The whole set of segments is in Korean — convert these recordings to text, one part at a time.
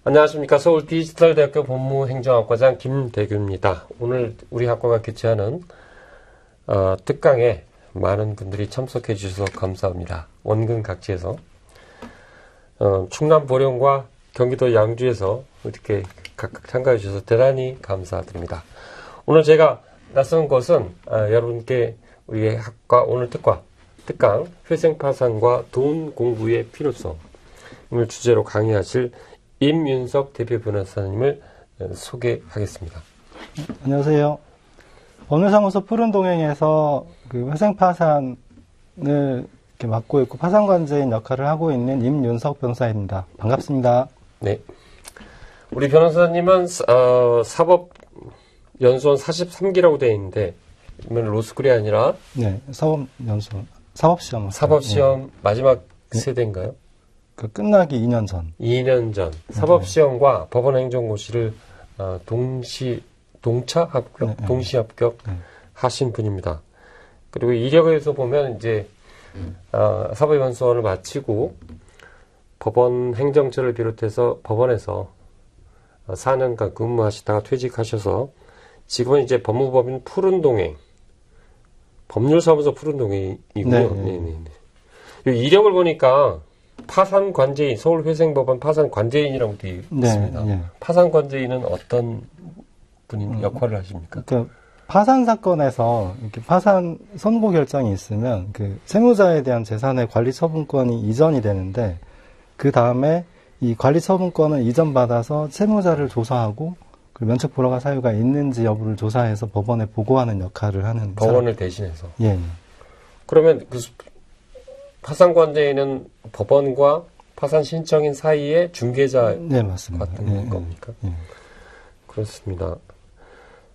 안녕하십니까. 서울 디지털대학교 법무행정학과장 김대규입니다. 오늘 우리 학과가 개최하는 특강에 많은 분들이 참석해 주셔서 감사합니다. 원근 각지에서 충남 보령과 경기도 양주에서 이렇게 각각 참가해 주셔서 대단히 감사드립니다. 오늘 제가 나선 것은 여러분께 우리 학과 오늘 특강 회생파산과 돈 공부의 필요성을 주제로 강의하실 임윤석 대표 변호사님을 소개하겠습니다. 안녕하세요. 법률사무소 푸른동행에서 그 회생파산을 이렇게 맡고 있고 파산관제인 역할을 하고 있는 임윤석 변호사입니다. 반갑습니다. 네. 우리 변호사님은 사법연수원 43기라고 되어 있는데 로스쿨이 아니라 네, 사법연수원 사법시험. 사법시험 네. 마지막 네. 세대인가요? 그 끝나기 2년 전. 2년 전 사법시험과 법원행정고시를 동시 합격 하신 분입니다. 그리고 이력에서 보면 이제 사법연수원을 마치고 법원 행정처를 비롯해서 법원에서 4년간 근무하시다가 퇴직하셔서 지금은 이제 법무법인 푸른동행 법률사무소 푸른동행이고요. 네네네. 이력을 보니까 파산관제인, 서울회생법원 파산관제인이라고 되어 있습니다. 네. 파산관제인은 어떤 분이 역할을 하십니까? 그 파산 사건에서 이렇게 파산 선고 결정이 있으면 그 채무자에 대한 재산의 관리 처분권이 이전이 되는데 그 다음에 이 관리 처분권을 이전받아서 채무자를 조사하고 그 면책 불허가 사유가 있는지 여부를 조사해서 법원에 보고하는 역할을 하는 법원을 대신해서. 예. 그러면 그 파산관제인은 법원과 파산 신청인 사이에 중개자 네, 맞습니다. 같은 겁니까? 예. 그렇습니다.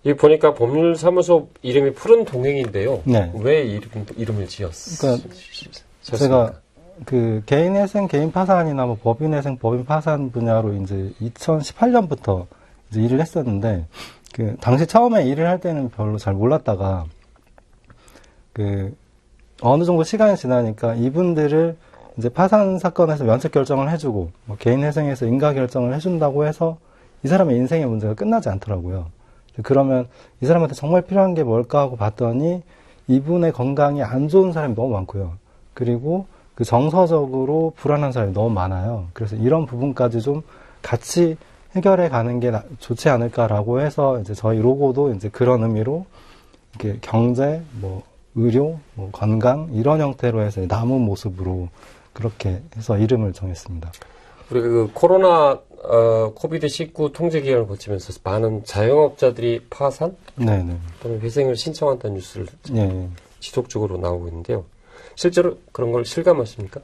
이 보니까 법률사무소 이름이 푸른동행인데요. 네. 왜 이름을 지었습니까? 그러니까 제가 그 개인회생, 개인 파산이나 뭐 법인회생, 법인 파산 분야로 이제 2018년부터 이제 일을 했었는데 그 당시 처음에 일을 할 때는 별로 잘 몰랐다가 그 어느 정도 시간이 지나니까 이분들을 이제 파산 사건에서 면책 결정을 해주고 뭐 개인 회생에서 인가 결정을 해준다고 해서 이 사람의 인생의 문제가 끝나지 않더라고요. 그러면 이 사람한테 정말 필요한 게 뭘까 하고 봤더니 이분의 건강이 안 좋은 사람이 너무 많고요. 그리고 그 정서적으로 불안한 사람이 너무 많아요. 그래서 이런 부분까지 좀 같이 해결해 가는 게 좋지 않을까라고 해서 이제 저희 로고도 이제 그런 의미로 이렇게 경제, 뭐 의료, 뭐 건강 이런 형태로 해서 남은 모습으로 그렇게 해서 이름을 정했습니다. 우리가 그 코로나 코비드-19 통제 기간을 거치면서 많은 자영업자들이 파산 네네. 또는 회생을 신청한다는 뉴스를 지속적으로 나오고 있는데요. 실제로 그런 걸 실감하십니까?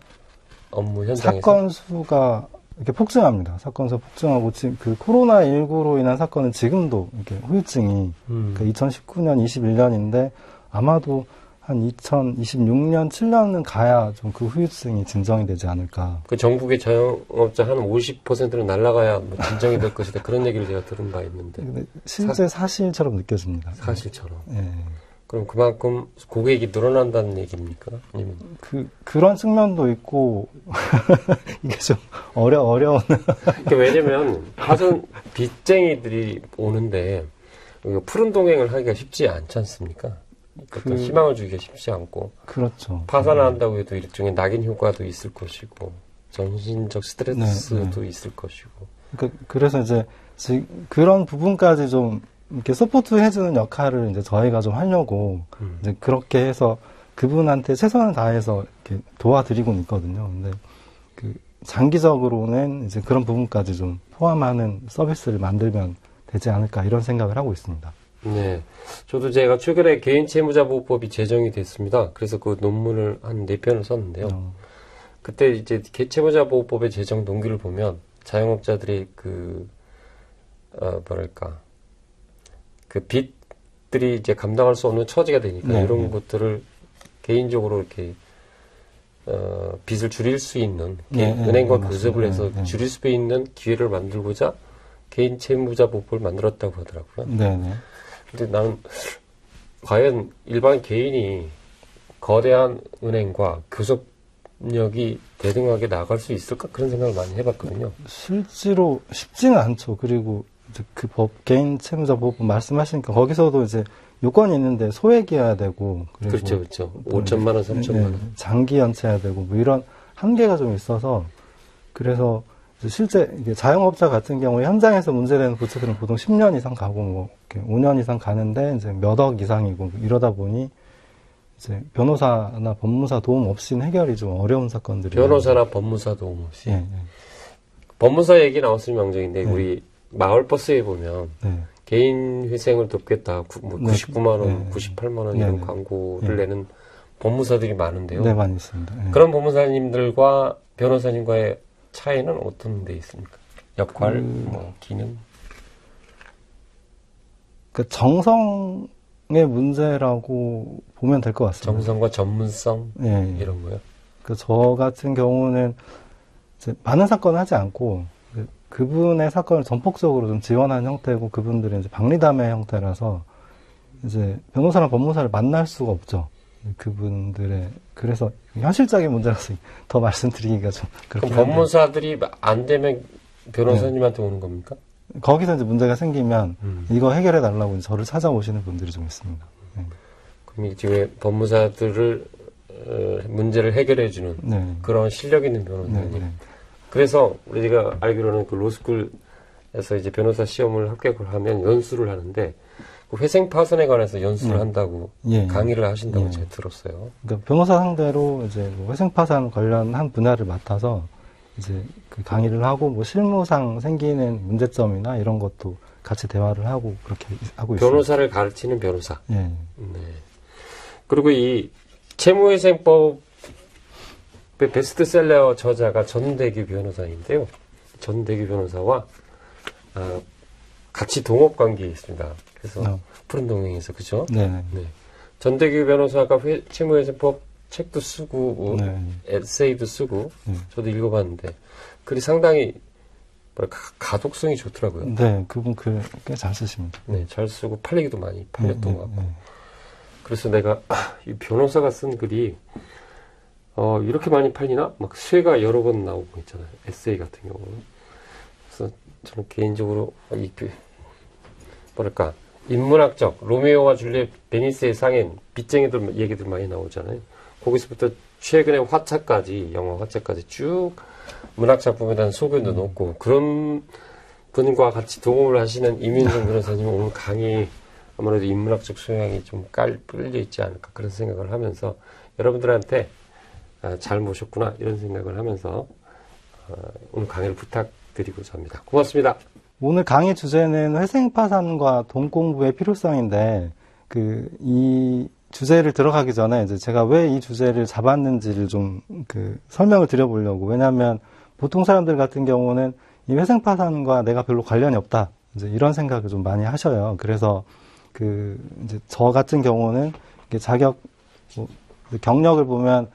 업무 현장에서? 사건 수가 이렇게 폭증합니다. 사건 수 폭증하고 지금 그 코로나19로 인한 사건은 지금도 이렇게 후유증이 그 2019년, 21년인데 아마도 한 2026년, 7년은 가야 좀 그 후유증이 진정이 되지 않을까. 그 전국의 자영업자 한 50%는 날아가야 뭐 진정이 될 것이다. 그런 얘기를 제가 들은 바 있는데. 근데 실제 사실처럼 느껴집니다. 사실처럼. 예. 그럼 그만큼 고객이 늘어난다는 얘기입니까? 아니면 그런 측면도 있고 이게 좀 어려운. 그러니까 왜냐면 파산 빚쟁이들이 오는데 푸른 동행을 하기가 쉽지 않지 않습니까? 어떤 희망을 주기가 쉽지 않고. 그렇죠. 파산을 한다고 해도 일종의 낙인 효과도 있을 것이고, 정신적 스트레스도 있을 것이고. 그래서 이제 그런 부분까지 좀 이렇게 서포트 해주는 역할을 이제 저희가 좀 하려고 이제 그렇게 해서 그분한테 최선을 다해서 이렇게 도와드리고 있거든요. 근데 그 장기적으로는 이제 그런 부분까지 좀 포함하는 서비스를 만들면 되지 않을까 이런 생각을 하고 있습니다. 네. 저도 제가 최근에 개인채무자보호법이 제정이 됐습니다. 그래서 그 논문을 한 4편을 썼는데요. 그때 이제 채무자보호법의 제정 동기를 보면 자영업자들이 그 빚들이 이제 감당할 수 없는 처지가 되니까 이런 것들을 개인적으로 이렇게 빚을 줄일 수 있는 은행과 교섭을 해서 줄일 수 있는 기회를 만들고자 개인 채무자보호법을 만들었다고 하더라고요. 근데 나는 과연 일반 개인이 거대한 은행과 교섭 법력이 대등하게 나갈 수 있을까? 그런 생각을 많이 해봤거든요. 실제로 쉽지는 않죠. 그리고 이제 그 개인 채무자 보호법 말씀하시니까 거기서도 이제 요건이 있는데 소액이어야 되고. 그렇죠, 그렇죠. 5천만 원, 3천만 원. 장기 연체해야 되고 뭐 이런 한계가 좀 있어서 그래서 실제 이게 자영업자 같은 경우에 현장에서 문제되는 부채들은 보통 10년 이상 가고 뭐 5년 이상 가는데 이제 몇 억 이상이고 이러다 보니 이제 변호사나 법무사 도움 없이는 해결이 좀 어려운 사건들이 변호사나 법무사 도움 없이. 예, 예. 법무사 얘기 나왔으면 명정인데 우리 마을버스에 보면 개인 회생을 돕겠다. 99만 원, 98만 원 이런 광고를 내는 법무사들이 많은데요. 네, 많이 있습니다. 그런 법무사님들과 변호사님과의 차이는 어떤 데 있습니까? 역할, 뭐 기능? 그 정성의 문제라고 보면 될 것 같습니다. 정성과 전문성 이런 거요. 저 같은 경우는 이제 많은 사건을 하지 않고 그분의 사건을 전폭적으로 좀 지원하는 형태고 그분들은 이제 박리담의 형태라서 이제 변호사나 법무사를 만날 수가 없죠. 그분들의 그래서 현실적인 문제라서 더 말씀드리기가 좀 그렇긴 그럼 법무사들이 안 되면 변호사님한테 오는 겁니까? 거기서 이제 문제가 생기면 이거 해결해 달라고 저를 찾아오시는 분들이 좀 있습니다. 그럼 이제 법무사들을 문제를 해결해주는 그런 실력 있는 변호사님. 그래서 우리가 알기로는 그 로스쿨에서 이제 변호사 시험을 합격을 하면 연수를 하는데 그 회생 파산에 관해서 연수를 한다고 강의를 하신다고 제가 들었어요. 그러니까 변호사 상대로 이제 뭐 회생 파산 관련한 분야를 맡아서 이제 그 강의를 하고 뭐 실무상 생기는 문제점이나 이런 것도 같이 대화를 하고 그렇게 하고 있습니다. 변호사를 가르치는 변호사. 네. 그리고 이 채무회생법의 베스트셀러 저자가 전대규 변호사인데요. 전대규 변호사와 같이 동업 관계에 있습니다. 그래서 푸른 동행에서 그죠? 네. 전대규 변호사가 채무회생법 책도 쓰고 에세이도 쓰고 저도 읽어봤는데 글이 상당히 가독성이 좋더라고요. 네, 그분 글 꽤 잘 쓰십니다. 네, 잘 쓰고 팔리기도 많이 팔렸던 것 같고. 그래서 내가 이 변호사가 쓴 글이 이렇게 많이 팔리나? 막 쇠가 여러 번 나오고 있잖아요. 에세이 같은 경우는. 그래서 저는 개인적으로 뭐랄까 인문학적 로미오와 줄리엣 베니스의 상엔 빚쟁이들 얘기들 많이 나오잖아요. 거기서부터 최근의 화차까지 영화 화차까지 쭉 문학 작품에 대한 소견도 높고 그런 분과 같이 동업을 하시는 이민정 변호사님 오늘 강의 아무래도 인문학적 소양이 좀 깔려 있지 않을까 그런 생각을 하면서 여러분들한테 잘 모셨구나 이런 생각을 하면서 오늘 강의를 부탁드리고자 합니다. 고맙습니다. 오늘 강의 주제는 회생파산과 돈공부의 필요성인데 이 주제를 들어가기 전에 이제 제가 왜 이 주제를 잡았는지를 좀 설명을 드려보려고. 왜냐하면 보통 사람들 같은 경우는 이 회생파산과 내가 별로 관련이 없다. 이제 이런 생각을 좀 많이 하셔요. 그래서 이제 저 같은 경우는 경력을 보면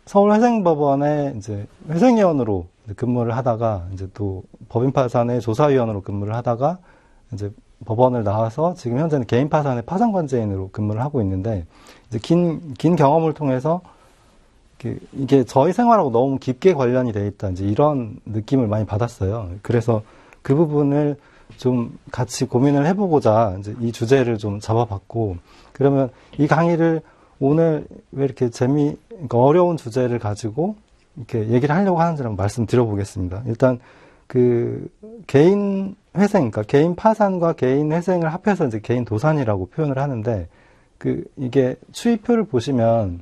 서울회생법원에 이제 회생위원으로 근무를 하다가 이제 또 법인파산의 조사위원으로 근무를 하다가 이제 법원을 나와서 지금 현재는 개인파산의 파산관제인으로 근무를 하고 있는데 이제 긴 경험을 통해서 이게 저희 생활하고 너무 깊게 관련이 돼 있다 이제 이런 느낌을 많이 받았어요. 그래서 그 부분을 좀 같이 고민을 해보고자 이제 이 주제를 좀 잡아봤고 그러면 이 강의를 오늘 왜 이렇게 그러니까 어려운 주제를 가지고 이렇게 얘기를 하려고 하는지 한번 말씀드려보겠습니다. 일단 개인 회생, 그러니까 개인 파산과 개인 회생을 합해서 이제 개인 도산이라고 표현을 하는데 이게 추이표를 보시면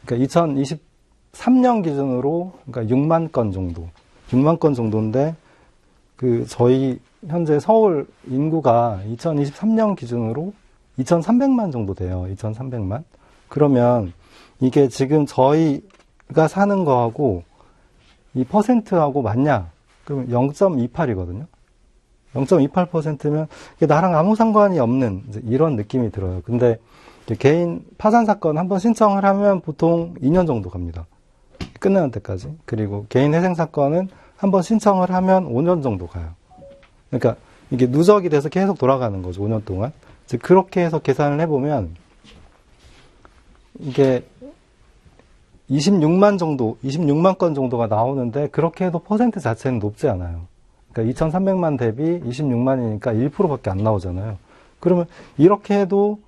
그러니까 2023년 기준으로 그러니까 6만 건 정도인데 저희 현재 서울 인구가 2023년 기준으로 2,300만 정도 돼요. 2,300만. 그러면 이게 지금 저희가 사는 거하고 이 퍼센트하고 맞냐? 그러면 0.28이거든요. 0.28%면 나랑 아무 상관이 없는 이런 느낌이 들어요. 근데 개인 파산 사건 한번 신청을 하면 보통 2년 정도 갑니다. 끝나는 때까지. 그리고 개인 회생 사건은 한번 신청을 하면 5년 정도 가요. 그러니까 이게 누적이 돼서 계속 돌아가는 거죠. 5년 동안. 그렇게 해서 계산을 해보면 이게 26만 정도, 26만 건 정도가 나오는데 그렇게 해도 퍼센트 자체는 높지 않아요. 그러니까 2,300만 대비 26만이니까 1%밖에 안 나오잖아요. 그러면 이렇게 해도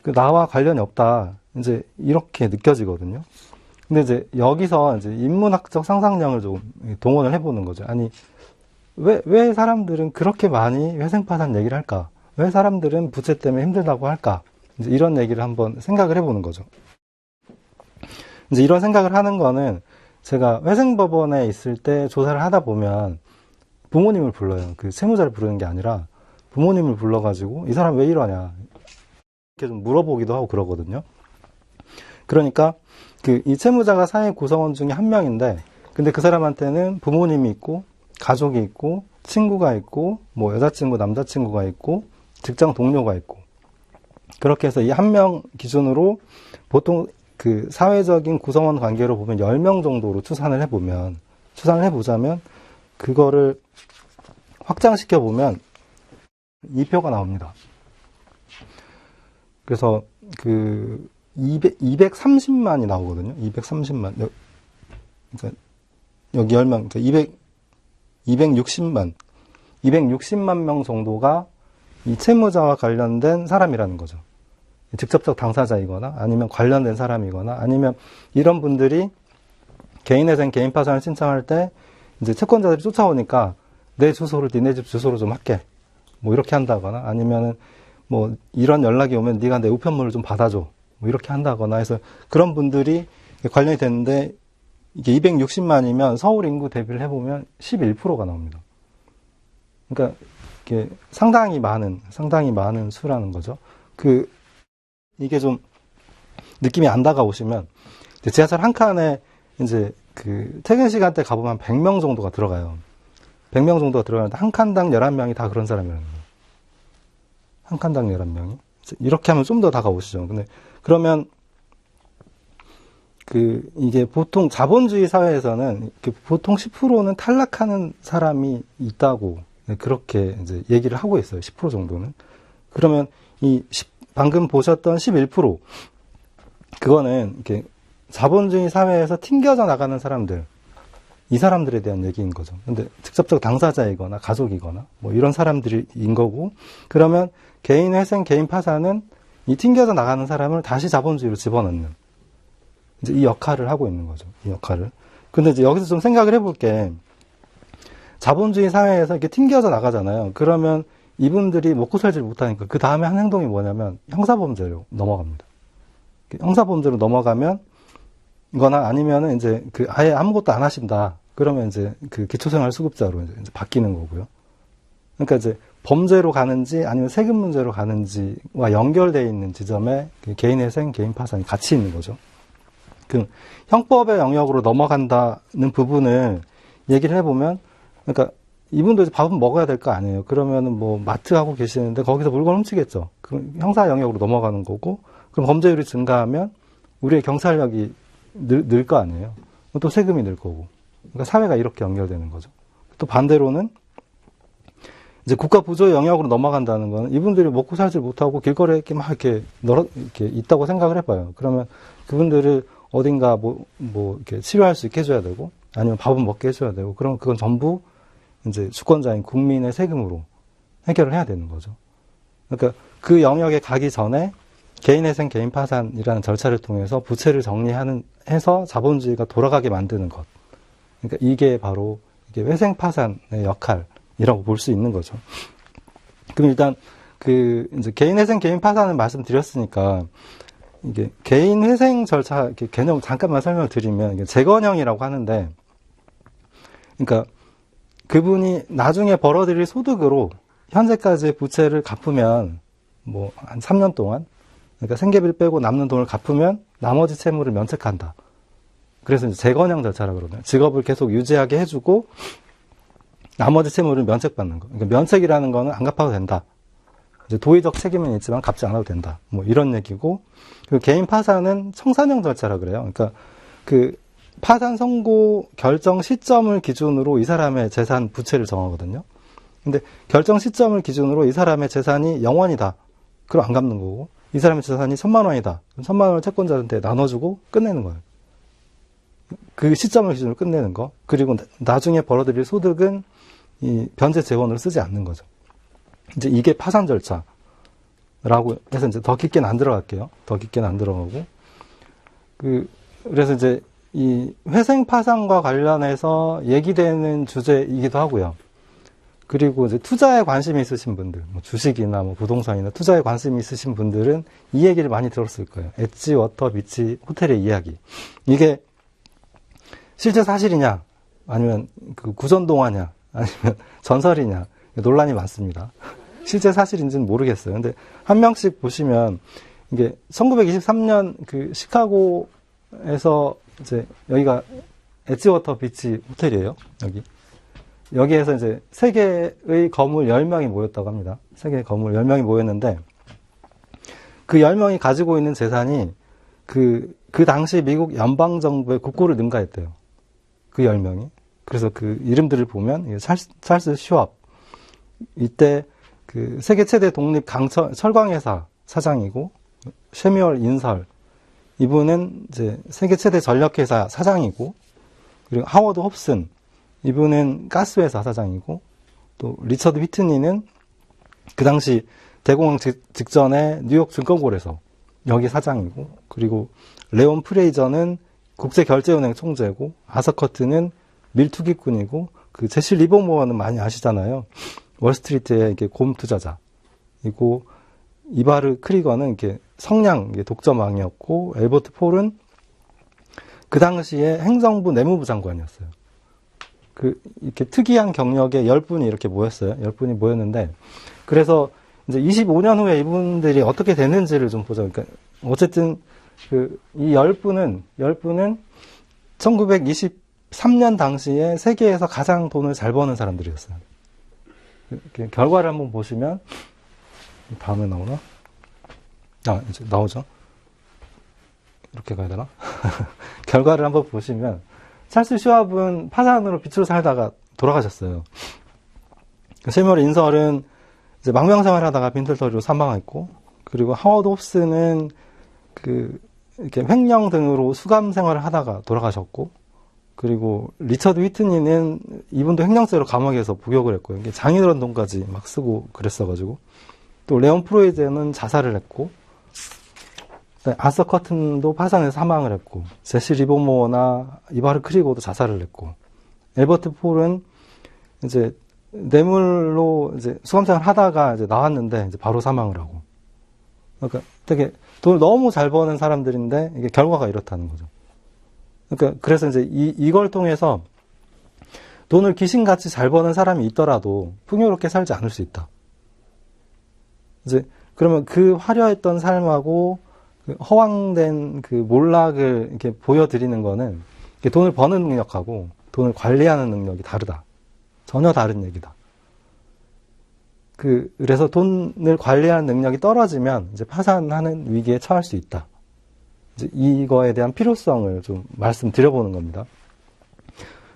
그 나와 관련이 없다. 이제 이렇게 느껴지거든요. 근데 이제 여기서 이제 인문학적 상상력을 좀 동원을 해보는 거죠. 아니, 왜 사람들은 그렇게 많이 회생파산 얘기를 할까? 왜 사람들은 부채 때문에 힘들다고 할까? 이제 이런 얘기를 한번 생각을 해보는 거죠. 이제 이런 생각을 하는 거는 제가 회생법원에 있을 때 조사를 하다 보면 부모님을 불러요. 그 채무자를 부르는 게 아니라 부모님을 불러가지고 이 사람 왜 이러냐 이렇게 좀 물어보기도 하고 그러거든요. 그러니까 이 채무자가 사회 구성원 중에 한 명인데 근데 그 사람한테는 부모님이 있고 가족이 있고 친구가 있고 뭐 여자친구 남자친구가 있고 직장 동료가 있고 그렇게 해서 이 한 명 기준으로 보통 그 사회적인 구성원 관계로 보면 10명 정도로 추산을 해보자면 그거를 확장시켜 보면 이 표가 나옵니다. 그래서 230만이 나오거든요. 230만. 그러니까 여기 10명, 그러니까 260만 명 정도가 이 채무자와 관련된 사람이라는 거죠. 직접적 당사자이거나 아니면 관련된 사람이거나 아니면 이런 분들이 개인회생, 개인파산을 신청할 때 이제 채권자들이 쫓아오니까 내 주소를 니네 집 주소로 좀 할게. 뭐 이렇게 한다거나 아니면은 뭐 이런 연락이 오면 네가 내 우편물을 좀 받아줘. 뭐 이렇게 한다거나 해서 그런 분들이 관련이 됐는데 이게 260만이면 서울 인구 대비를 해보면 11%가 나옵니다. 그러니까 이게 상당히 많은 수라는 거죠. 이게 좀 느낌이 안 다가오시면 지하철 한 칸에 이제 퇴근 시간대 가보면 100명 정도가 들어가요. 100명 정도가 들어가는데 한 칸당 11명이 다 그런 사람이라는 거예요. 한 칸당 11명이. 이렇게 하면 좀 더 다가오시죠. 근데 그러면 이게 보통 자본주의 사회에서는 보통 10%는 탈락하는 사람이 있다고 그렇게 이제 얘기를 하고 있어요. 10% 정도는. 그러면 방금 보셨던 11% 그거는 이렇게 자본주의 사회에서 튕겨져 나가는 사람들, 이 사람들에 대한 얘기인 거죠. 근데 직접적 당사자이거나 가족이거나 뭐 이런 사람들인 거고, 그러면 개인 회생, 개인 파산은 이 튕겨져 나가는 사람을 다시 자본주의로 집어넣는 이제 이 역할을 하고 있는 거죠. 이 역할을. 근데 이제 여기서 좀 생각을 해볼 게 자본주의 사회에서 이렇게 튕겨져 나가잖아요. 그러면 이분들이 먹고 살지 못하니까 그 다음에 한 행동이 뭐냐면 형사범죄로 넘어갑니다. 형사범죄로 넘어가면 거나 아니면은 이제 아예 아무것도 안 하신다. 그러면 이제 기초생활수급자로 이제 바뀌는 거고요. 그러니까 이제 범죄로 가는지 아니면 세금 문제로 가는지와 연결되어 있는 지점에 개인회생, 개인파산이 같이 있는 거죠. 형법의 영역으로 넘어간다는 부분을 얘기를 해보면, 그러니까 이분도 이제 밥은 먹어야 될 거 아니에요. 그러면은 뭐 마트 하고 계시는데 거기서 물건 훔치겠죠. 그럼 형사 영역으로 넘어가는 거고, 그럼 범죄율이 증가하면 우리의 경찰력이 늘 거 아니에요. 또 세금이 늘 거고. 그러니까 사회가 이렇게 연결되는 거죠. 또 반대로는 이제 국가 부조의 영역으로 넘어간다는 건 이분들이 먹고 살지 못하고 길거리에 이렇게 있다고 생각을 해봐요. 그러면 그분들을 어딘가 이렇게 치료할 수 있게 해줘야 되고, 아니면 밥은 먹게 해줘야 되고, 그럼 그건 전부 이제 주권자인 국민의 세금으로 해결을 해야 되는 거죠. 그러니까 그 영역에 가기 전에 개인회생, 개인파산이라는 절차를 통해서 부채를 해서 자본주의가 돌아가게 만드는 것. 그러니까 이게 바로 회생파산의 역할이라고 볼 수 있는 거죠. 그럼 일단 이제 개인회생, 개인파산을 말씀드렸으니까 이게 개인회생 절차 개념 잠깐만 설명을 드리면 이게 재건형이라고 하는데, 그러니까 그분이 나중에 벌어들일 소득으로 현재까지의 부채를 갚으면 뭐 한 3년 동안, 그러니까 생계비를 빼고 남는 돈을 갚으면 나머지 채무를 면책한다. 그래서 이제 재건형 절차라고 그러거든요. 직업을 계속 유지하게 해주고 나머지 채무를 면책받는 거. 그러니까 면책이라는 거는 안 갚아도 된다. 이제 도의적 책임은 있지만 갚지 않아도 된다. 뭐 이런 얘기고, 그리고 개인 파산은 청산형 절차라 그래요. 그러니까 파산 선고 결정 시점을 기준으로 이 사람의 재산 부채를 정하거든요. 근데 결정 시점을 기준으로 이 사람의 재산이 0원이다. 그럼 안 갚는 거고, 이 사람의 재산이 1,000만 원이다. 그럼 1,000만 원을 채권자한테 나눠주고 끝내는 거예요. 그 시점을 기준으로 끝내는 거. 그리고 나중에 벌어들일 소득은 이 변제 재원으로 쓰지 않는 거죠. 이제 이게 파산 절차라고 해서 이제 더 깊게는 안 들어갈게요. 더 깊게는 안 들어가고. 그래서 이제 이 회생 파산과 관련해서 얘기되는 주제이기도 하고요. 그리고 이제 투자에 관심이 있으신 분들, 뭐 주식이나 뭐 부동산이나 투자에 관심이 있으신 분들은 이 얘기를 많이 들었을 거예요. 엣지, 워터, 비치, 호텔의 이야기. 이게 실제 사실이냐, 아니면 그 구전동화냐, 아니면 전설이냐, 논란이 많습니다. 실제 사실인지는 모르겠어요. 근데 한 명씩 보시면 이게 1923년 그 시카고에서 이제 여기가 엣지워터 비치 호텔이에요. 여기에서 이제 세계의 거물 10명이 모였다고 합니다. 세계의 거물 10명이 모였는데 그 10명이 가지고 있는 재산이 그 당시 미국 연방정부의 국고를 능가했대요. 그 10명이. 그래서 그 이름들을 보면 찰스 슈왑, 이때 그 세계 최대 독립 철강회사 사장이고, 쉐뮤얼 인설, 이분은 이제 세계 최대 전력회사 사장이고, 그리고 하워드 홉슨, 이분은 가스회사 사장이고, 또 리처드 휘트니는 그 당시 대공황 직전에 뉴욕 증권거래소 여기 사장이고, 그리고 레온 프레이저는 국제결제은행 총재고, 아서커트는 밀투기꾼이고, 그 제시 리버모어는 많이 아시잖아요. 월스트리트의 이게 곰 투자자이고, 이바르 크리거는 이렇게 성냥 독점왕이었고, 엘버트 폴은 그 당시에 행정부 내무부 장관이었어요. 이렇게 특이한 경력의 10분이 이렇게 모였어요. 10분이 모였는데, 그래서 이제 25년 후에 이분들이 어떻게 되는지를 좀 보자. 그러니까, 어쨌든, 이 10분은 1923년 당시에 세계에서 가장 돈을 잘 버는 사람들이었어요. 결과를 한번 보시면, 다음에 나오나? 이제 나오죠. 이렇게 가야 되나? 결과를 한번 보시면, 찰스 슈왑은 파산으로 빚으로 살다가 돌아가셨어요. 쉐뮤얼 인설은 이제 망명생활 하다가 빈털터리로 사망했고, 그리고 하워드 홉스는 이렇게 횡령 등으로 수감 생활을 하다가 돌아가셨고, 그리고 리처드 휘트니는 이분도 횡령죄로 감옥에서 복역을 했고요. 이게 장인어른 돈까지 막 쓰고 그랬어가지고, 또 레온 프로이제는 자살을 했고, 아서 커튼도 파산에서 사망을 했고, 제시 리버모어나 이바르 크리고도 자살을 했고, 엘버트 폴은 이제 뇌물로 이제 수감생활 하다가 이제 나왔는데 이제 바로 사망을 하고. 그러니까 되게 돈을 너무 잘 버는 사람들인데 이게 결과가 이렇다는 거죠. 그러니까 그래서 이제 이걸 통해서 돈을 귀신같이 잘 버는 사람이 있더라도 풍요롭게 살지 않을 수 있다. 이제 그러면 그 화려했던 삶하고 허황된 그 몰락을 이렇게 보여드리는 거는 돈을 버는 능력하고 돈을 관리하는 능력이 다르다. 전혀 다른 얘기다. 그래서 돈을 관리하는 능력이 떨어지면 이제 파산하는 위기에 처할 수 있다. 이제 이거에 대한 필요성을 좀 말씀드려보는 겁니다.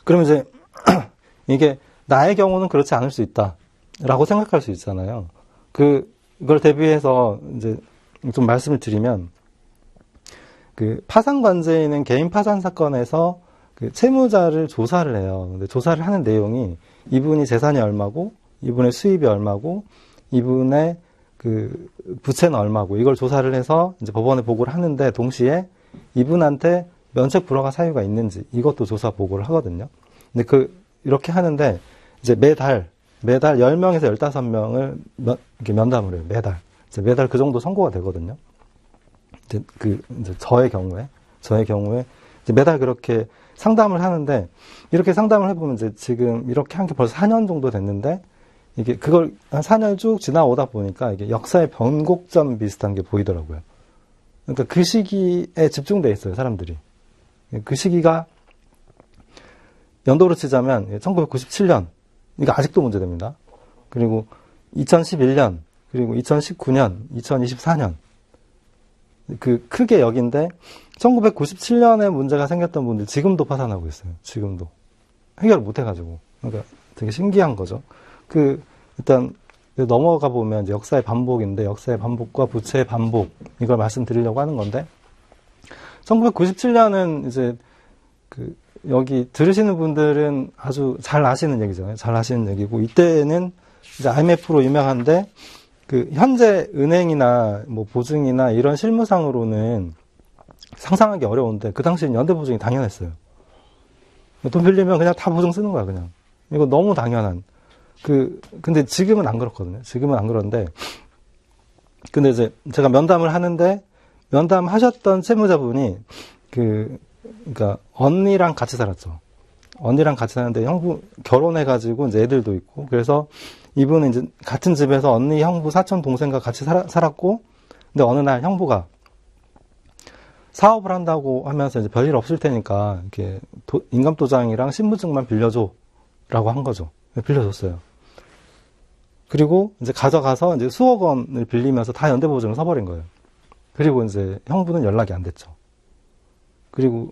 그러면 이제 이게 나의 경우는 그렇지 않을 수 있다라고 생각할 수 있잖아요. 그걸 대비해서 이제 좀 말씀을 드리면, 파산 관제인은 개인 파산 사건에서 채무자를 조사를 해요. 근데 조사를 하는 내용이 이분이 재산이 얼마고, 이분의 수입이 얼마고, 이분의 부채는 얼마고, 이걸 조사를 해서 이제 법원에 보고를 하는데, 동시에 이분한테 면책 불허가 사유가 있는지, 이것도 조사 보고를 하거든요. 근데 이렇게 하는데, 이제 매달 10명에서 15명을 이렇게 면담을 해요. 매달 그 정도 선고가 되거든요. 이제 저의 경우에 이제 매달 그렇게 상담을 하는데, 이렇게 상담을 해보면 이제 지금 이렇게 한 게 벌써 4년 정도 됐는데, 이게 그걸 한 4년 쭉 지나오다 보니까 이게 역사의 변곡점 비슷한 게 보이더라고요. 그러니까 그 시기에 집중돼 있어요, 사람들이. 그 시기가 연도로 치자면 1997년, 이거 아직도 문제됩니다. 그리고 2011년, 그리고 2019년, 2024년. 크게 여긴데, 1997년에 문제가 생겼던 분들 지금도 파산하고 있어요. 지금도. 해결 못 해가지고. 그러니까 되게 신기한 거죠. 일단, 넘어가 보면 이제 역사의 반복인데, 역사의 반복과 부채의 반복, 이걸 말씀드리려고 하는 건데, 1997년은 이제, 여기 들으시는 분들은 아주 잘 아시는 얘기잖아요. 잘 아시는 얘기고, 이때는 이제 IMF로 유명한데, 그, 현재 은행이나 뭐 보증이나 이런 실무상으로는 상상하기 어려운데, 그 당시엔 연대보증이 당연했어요. 돈 빌리면 그냥 다 보증 쓰는 거야, 그냥. 이거 너무 당연한. 근데 지금은 안 그렇거든요. 지금은 안 그런데, 근데 이제 제가 면담을 하는데, 면담하셨던 채무자분이, 그러니까, 언니랑 같이 살았죠. 언니랑 같이 사는데, 형부, 결혼해가지고, 이제 애들도 있고, 그래서 이분은 이제 같은 집에서 언니, 형부, 사촌, 동생과 같이 살았고, 근데 어느 날 형부가 사업을 한다고 하면서 이제 별일 없을 테니까, 이렇게, 인감도장이랑 신분증만 빌려줘. 라고 한 거죠. 빌려줬어요. 그리고 이제 가져가서 이제 수억 원을 빌리면서 다 연대보증을 서버린 거예요. 그리고 이제 형부는 연락이 안 됐죠. 그리고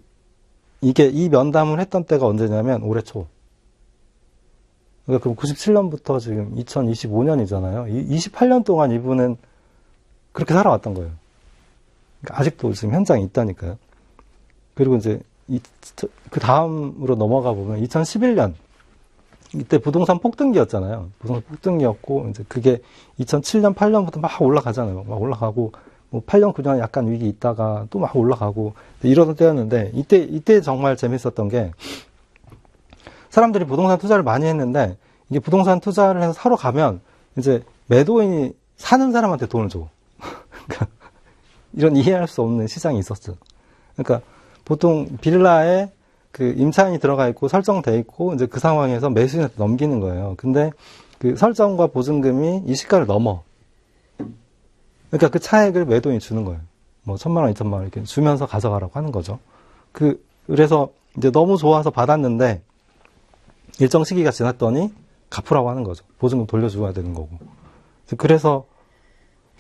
이 면담을 했던 때가 언제냐면 올해 초. 그러니까 그럼 97년부터 지금 2025년이잖아요. 28년 동안 이분은 그렇게 살아왔던 거예요. 그러니까 아직도 지금 현장에 있다니까요. 그리고 이제 그 다음으로 넘어가 보면 2011년 이때 부동산 폭등기였잖아요. 부동산 폭등기였고 이제 그게 2007년, 8년부터 막 올라가잖아요. 막 올라가고 뭐 8년, 9년 약간 위기 있다가 또 막 올라가고 이러던 때였는데 이때 정말 재밌었던 게 사람들이 부동산 투자를 많이 했는데 이게 부동산 투자를 해서 사러 가면 이제 매도인이 사는 사람한테 돈을 줘. 그러니까 이런 이해할 수 없는 시장이 있었죠. 그러니까 보통 빌라에 그 임차인이 들어가 있고 설정돼 있고 이제 그 상황에서 매수인한테 넘기는 거예요. 근데 그 설정과 보증금이 이 시가를 넘어. 그러니까 그 차액을 매도인이 주는 거예요. 뭐 1,000만 원, 2,000만 원 이렇게 주면서 가져가라고 하는 거죠. 그래서 이제 너무 좋아서 받았는데 일정 시기가 지났더니 갚으라고 하는 거죠. 보증금 돌려줘야 되는 거고. 그래서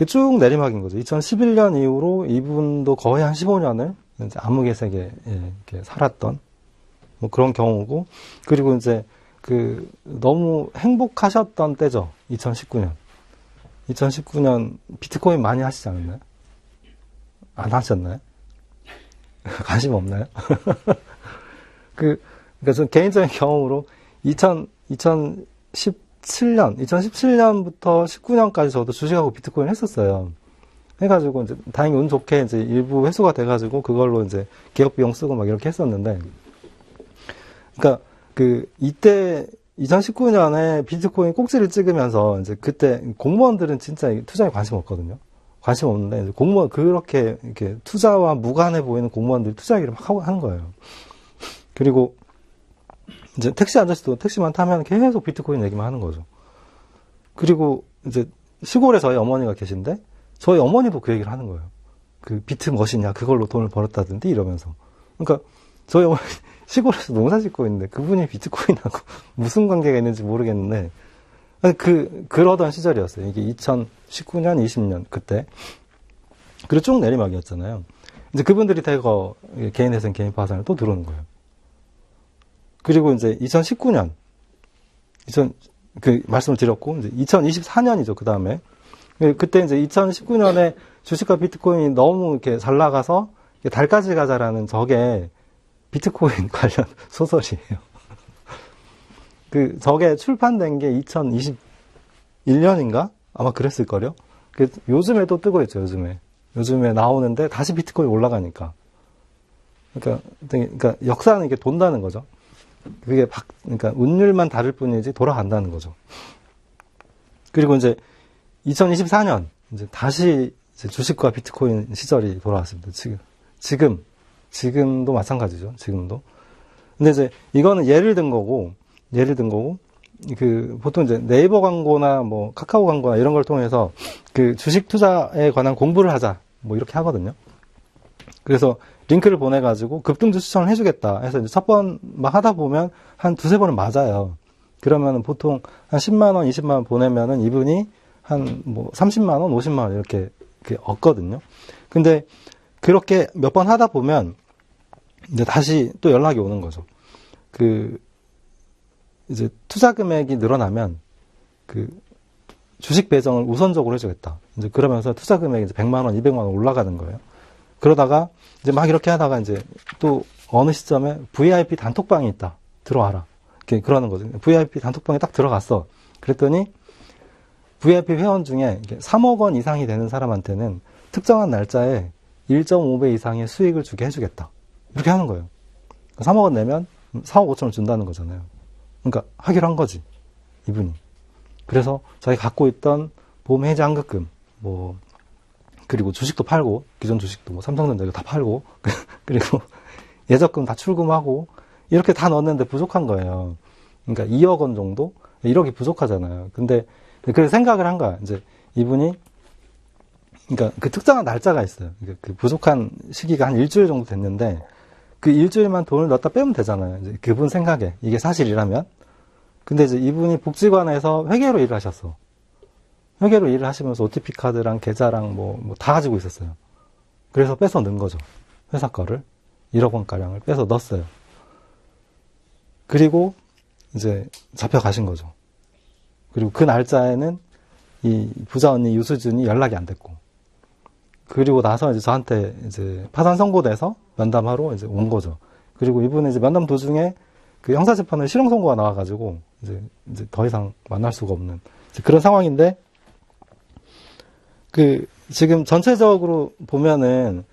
쭉 내리막인 거죠. 2011년 이후로 이분도 거의 한 15년을 이제 암흑의색에 이렇게 살았던 뭐 그런 경우고, 그리고 이제 너무 행복하셨던 때죠. 2019년 비트코인 많이 하시지 않았나요? 안 하셨나요? 관심 없나요? 그러니까 전 개인적인 경험으로 2017년부터 19년까지 저도 주식하고 비트코인 했었어요. 해가지고 이제 다행히 운 좋게 이제 일부 회수가 돼가지고 그걸로 이제 기업 비용 쓰고 막 이렇게 했었는데, 그러니까 이때 2019년에 비트코인 꼭지를 찍으면서 이제 그때 공무원들은 진짜 투자에 관심 없거든요. 관심 없는데 이제 공무원 그렇게 이렇게 투자와 무관해 보이는 공무원들이 투자 얘기를 막 하고 하는 거예요. 그리고 이제 택시 아저씨도 택시만 타면 계속 비트코인 얘기만 하는 거죠. 그리고 이제 시골에 저희 어머니가 계신데 저희 어머니도 그 얘기를 하는 거예요. 그 비트머신이야 그걸로 돈을 벌었다든지 이러면서. 그러니까 저희 어머니 시골에서 농사 짓고 있는데 그분이 비트코인하고 무슨 관계가 있는지 모르겠는데 그러던 시절이었어요. 이게 2019년, 20년 그때. 그리고 쭉 내리막이었잖아요. 이제 그분들이 대거 개인 회생, 개인 파산을 또 들어오는 거예요. 그리고 이제 2019년, 말씀을 드렸고, 이제 2024년이죠, 그 다음에. 그때 이제 2019년에 주식과 비트코인이 너무 이렇게 잘 나가서 달까지 가자라는 저게 비트코인 관련 소설이에요. 저게 출판된 게 2021년인가? 아마 그랬을걸요? 요즘에 또 뜨고 있죠, 요즘에. 요즘에 나오는데 다시 비트코인 올라가니까. 그러니까 역사는 이게 돈다는 거죠. 그러니까 운율만 다를 뿐이지 돌아간다는 거죠. 그리고 이제 2024년 이제 다시 이제 주식과 비트코인 시절이 돌아왔습니다. 지금도 마찬가지죠. 지금도. 근데 이제 이거는 예를 든 거고 보통 이제 네이버 광고나 뭐 카카오 광고나 이런 걸 통해서 주식 투자에 관한 공부를 하자 뭐 이렇게 하거든요. 그래서 링크를 보내가지고 급등주 추천을 해주겠다 해서 이제 첫 번 막 하다 보면 한 두세 번은 맞아요. 그러면은 보통 한 10만원, 20만원 보내면은 이분이 한 뭐 30만원, 50만원 이렇게 얻거든요. 근데 그렇게 몇 번 하다 보면 이제 다시 또 연락이 오는 거죠. 이제 투자 금액이 늘어나면 주식 배정을 우선적으로 해주겠다. 이제 그러면서 투자 금액이 이제 100만원, 200만원 올라가는 거예요. 그러다가 이제 막 이렇게 하다가 이제 또 어느 시점에 VIP 단톡방이 있다. 들어와라. 이렇게 그러는 거죠. VIP 단톡방에 딱 들어갔어. 그랬더니 VIP 회원 중에 3억 원 이상이 되는 사람한테는 특정한 날짜에 1.5배 이상의 수익을 주게 해주겠다. 이렇게 하는 거예요. 3억 원 내면 4억 5천을 준다는 거잖아요. 그러니까 하기로 한 거지. 이분이. 그래서 자기 갖고 있던 보험 해지 환급금, 뭐, 그리고 주식도 팔고, 기존 주식도 뭐 삼성전자 이거 다 팔고, 그리고 예적금 다 출금하고, 이렇게 다 넣었는데 부족한 거예요. 그러니까 2억 원 정도? 1억이 부족하잖아요. 근데, 그래서 생각을 한 거야. 이제 이분이, 그러니까 그 특정한 날짜가 있어요. 그러니까 그 부족한 시기가 한 일주일 정도 됐는데, 그 일주일만 돈을 넣었다 빼면 되잖아요. 이제 그분 생각에. 이게 사실이라면. 근데 이제 이분이 복지관에서 회계로 일을 하셨어. 회계로 일을 하시면서 OTP 카드랑 계좌랑 뭐 다 가지고 있었어요. 그래서 빼서 넣은 거죠. 회사 거를. 1억 원가량을 빼서 넣었어요. 그리고 이제 잡혀가신 거죠. 그리고 그 날짜에는 이 부자 언니 유수준이 연락이 안 됐고. 그리고 나서 이제 저한테 이제 파산 선고돼서 면담하러 이제 온 거죠. 그리고 이분은 이제 면담 도중에 그 형사재판을 실형 선고가 나와가지고 이제 더 이상 만날 수가 없는 그런 상황인데, 그 지금 전체적으로 보면은,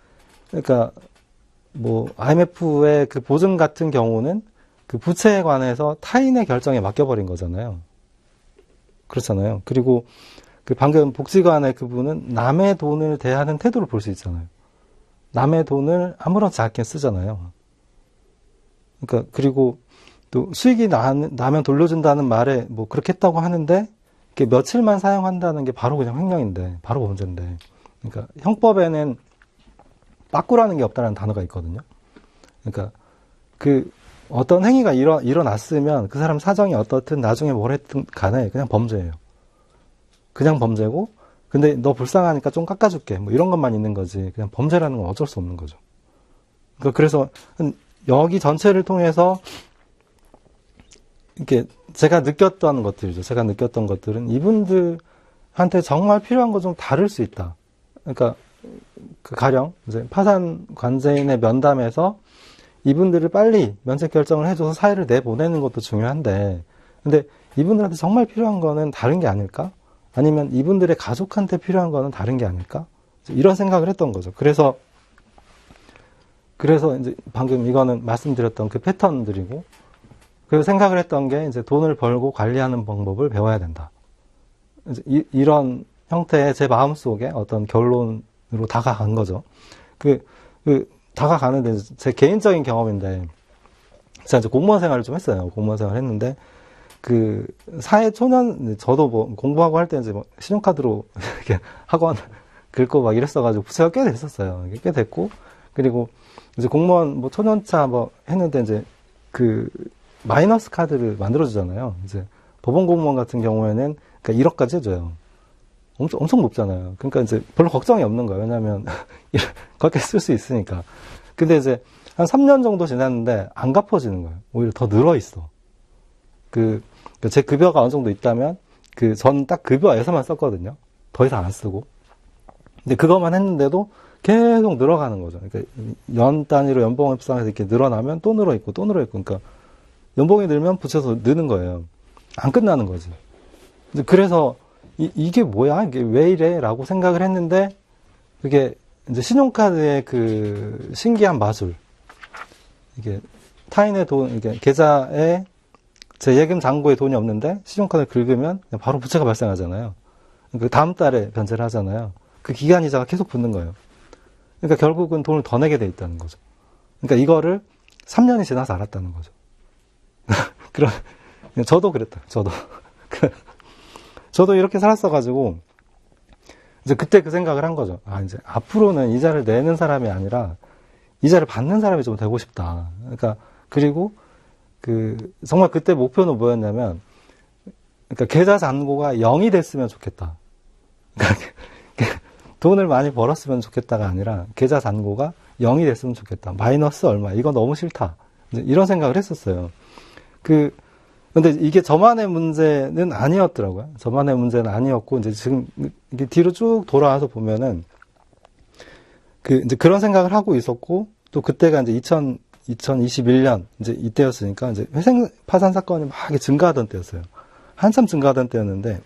그러니까 뭐 IMF의 그 보증 같은 경우는 그 부채에 관해서 타인의 결정에 맡겨버린 거잖아요. 그렇잖아요. 그리고 그 방금 복지관의 그분은 남의 돈을 대하는 태도를 볼 수 있잖아요. 남의 돈을 아무렇지 않게 쓰잖아요. 그러니까 그리고 또 수익이 나면 돌려준다는 말에 뭐 그렇게 했다고 하는데, 며칠만 사용한다는 게 바로 그냥 횡령인데, 바로 범죄인데. 그러니까 형법에는 빠꾸라는 게 없다는 단어가 있거든요. 그러니까 그 어떤 행위가 일어났으면 그 사람 사정이 어떻든 나중에 뭘 했든 간에 그냥 범죄예요. 그냥 범죄고, 근데 너 불쌍하니까 좀 깎아줄게. 뭐 이런 것만 있는 거지. 그냥 범죄라는 건 어쩔 수 없는 거죠. 그러니까 그래서 여기 전체를 통해서 이렇게 제가 느꼈던 것들이죠. 제가 느꼈던 것들은 이분들한테 정말 필요한 거 좀 다를 수 있다. 그러니까 그 가령 이제 파산 관제인의 면담에서 이분들을 빨리 면책 결정을 해줘서 사회를 내보내는 것도 중요한데, 근데 이분들한테 정말 필요한 거는 다른 게 아닐까? 아니면 이분들의 가족한테 필요한 거는 다른 게 아닐까? 이런 생각을 했던 거죠. 그래서 이제 방금 이거는 말씀드렸던 그 패턴들이고, 그래서 생각을 했던 게 이제 돈을 벌고 관리하는 방법을 배워야 된다. 이제 이런 형태의 제 마음속에 어떤 결론으로 다가간 거죠. 다가가는데 제 개인적인 경험인데, 제가 이제 공무원 생활을 좀 했어요. 공무원 생활을 했는데, 그 사회 초년, 저도 뭐 공부하고 할 때 이제 뭐 신용카드로 이렇게 학원 긁고 막 이랬어가지고 부채가 꽤 됐었어요. 꽤 됐고, 그리고 이제 공무원 뭐 초년차 뭐 했는데 이제 그 마이너스 카드를 만들어주잖아요. 이제 법원 공무원 같은 경우에는 그러니까 1억까지 해줘요. 엄청 높잖아요. 그러니까 이제 별로 걱정이 없는 거예요. 왜냐면 그렇게 쓸 수 있으니까. 근데 이제 한 3년 정도 지났는데 안 갚아지는 거예요. 오히려 더 늘어 있어. 제 급여가 어느 정도 있다면 전 딱 급여에서만 썼거든요. 더 이상 안 쓰고. 근데 그것만 했는데도 계속 늘어가는 거죠. 그러니까 연 단위로 연봉을 합산해서 이렇게 늘어나면 또 늘어 있고 또 늘어 있고, 그러니까 연봉이 늘면 부채도 느는 거예요. 안 끝나는 거지. 그래서 이게 뭐야? 이게 왜 이래? 라고 생각을 했는데, 그게 이제 신용카드의 그 신기한 마술. 이게 타인의 돈, 이게 계좌에 제 예금 잔고에 돈이 없는데 신용카드를 긁으면 바로 부채가 발생하잖아요. 그 다음 달에 변제를 하잖아요. 그 기간 이자가 계속 붙는 거예요. 그러니까 결국은 돈을 더 내게 돼 있다는 거죠. 그러니까 이거를 3년이 지나서 알았다는 거죠. 저도 그랬다. 저도 이렇게 살았어가지고, 이제 그때 그 생각을 한 거죠. 이제 앞으로는 이자를 내는 사람이 아니라 이자를 받는 사람이 좀 되고 싶다. 그러니까, 그리고 정말 그때 목표는 뭐였냐면, 그러니까 계좌 잔고가 0이 됐으면 좋겠다. 그러니까 돈을 많이 벌었으면 좋겠다가 아니라 계좌 잔고가 0이 됐으면 좋겠다. 마이너스 얼마. 이거 너무 싫다. 이런 생각을 했었어요. 근데 이게 저만의 문제는 아니었더라고요. 저만의 문제는 아니었고, 이제 지금 이게 뒤로 쭉 돌아와서 보면은, 이제 그런 생각을 하고 있었고, 또 그때가 이제 2021년 이제 이때였으니까 이제 회생 파산 사건이 막 증가하던 때였어요. 한참 증가하던 때였는데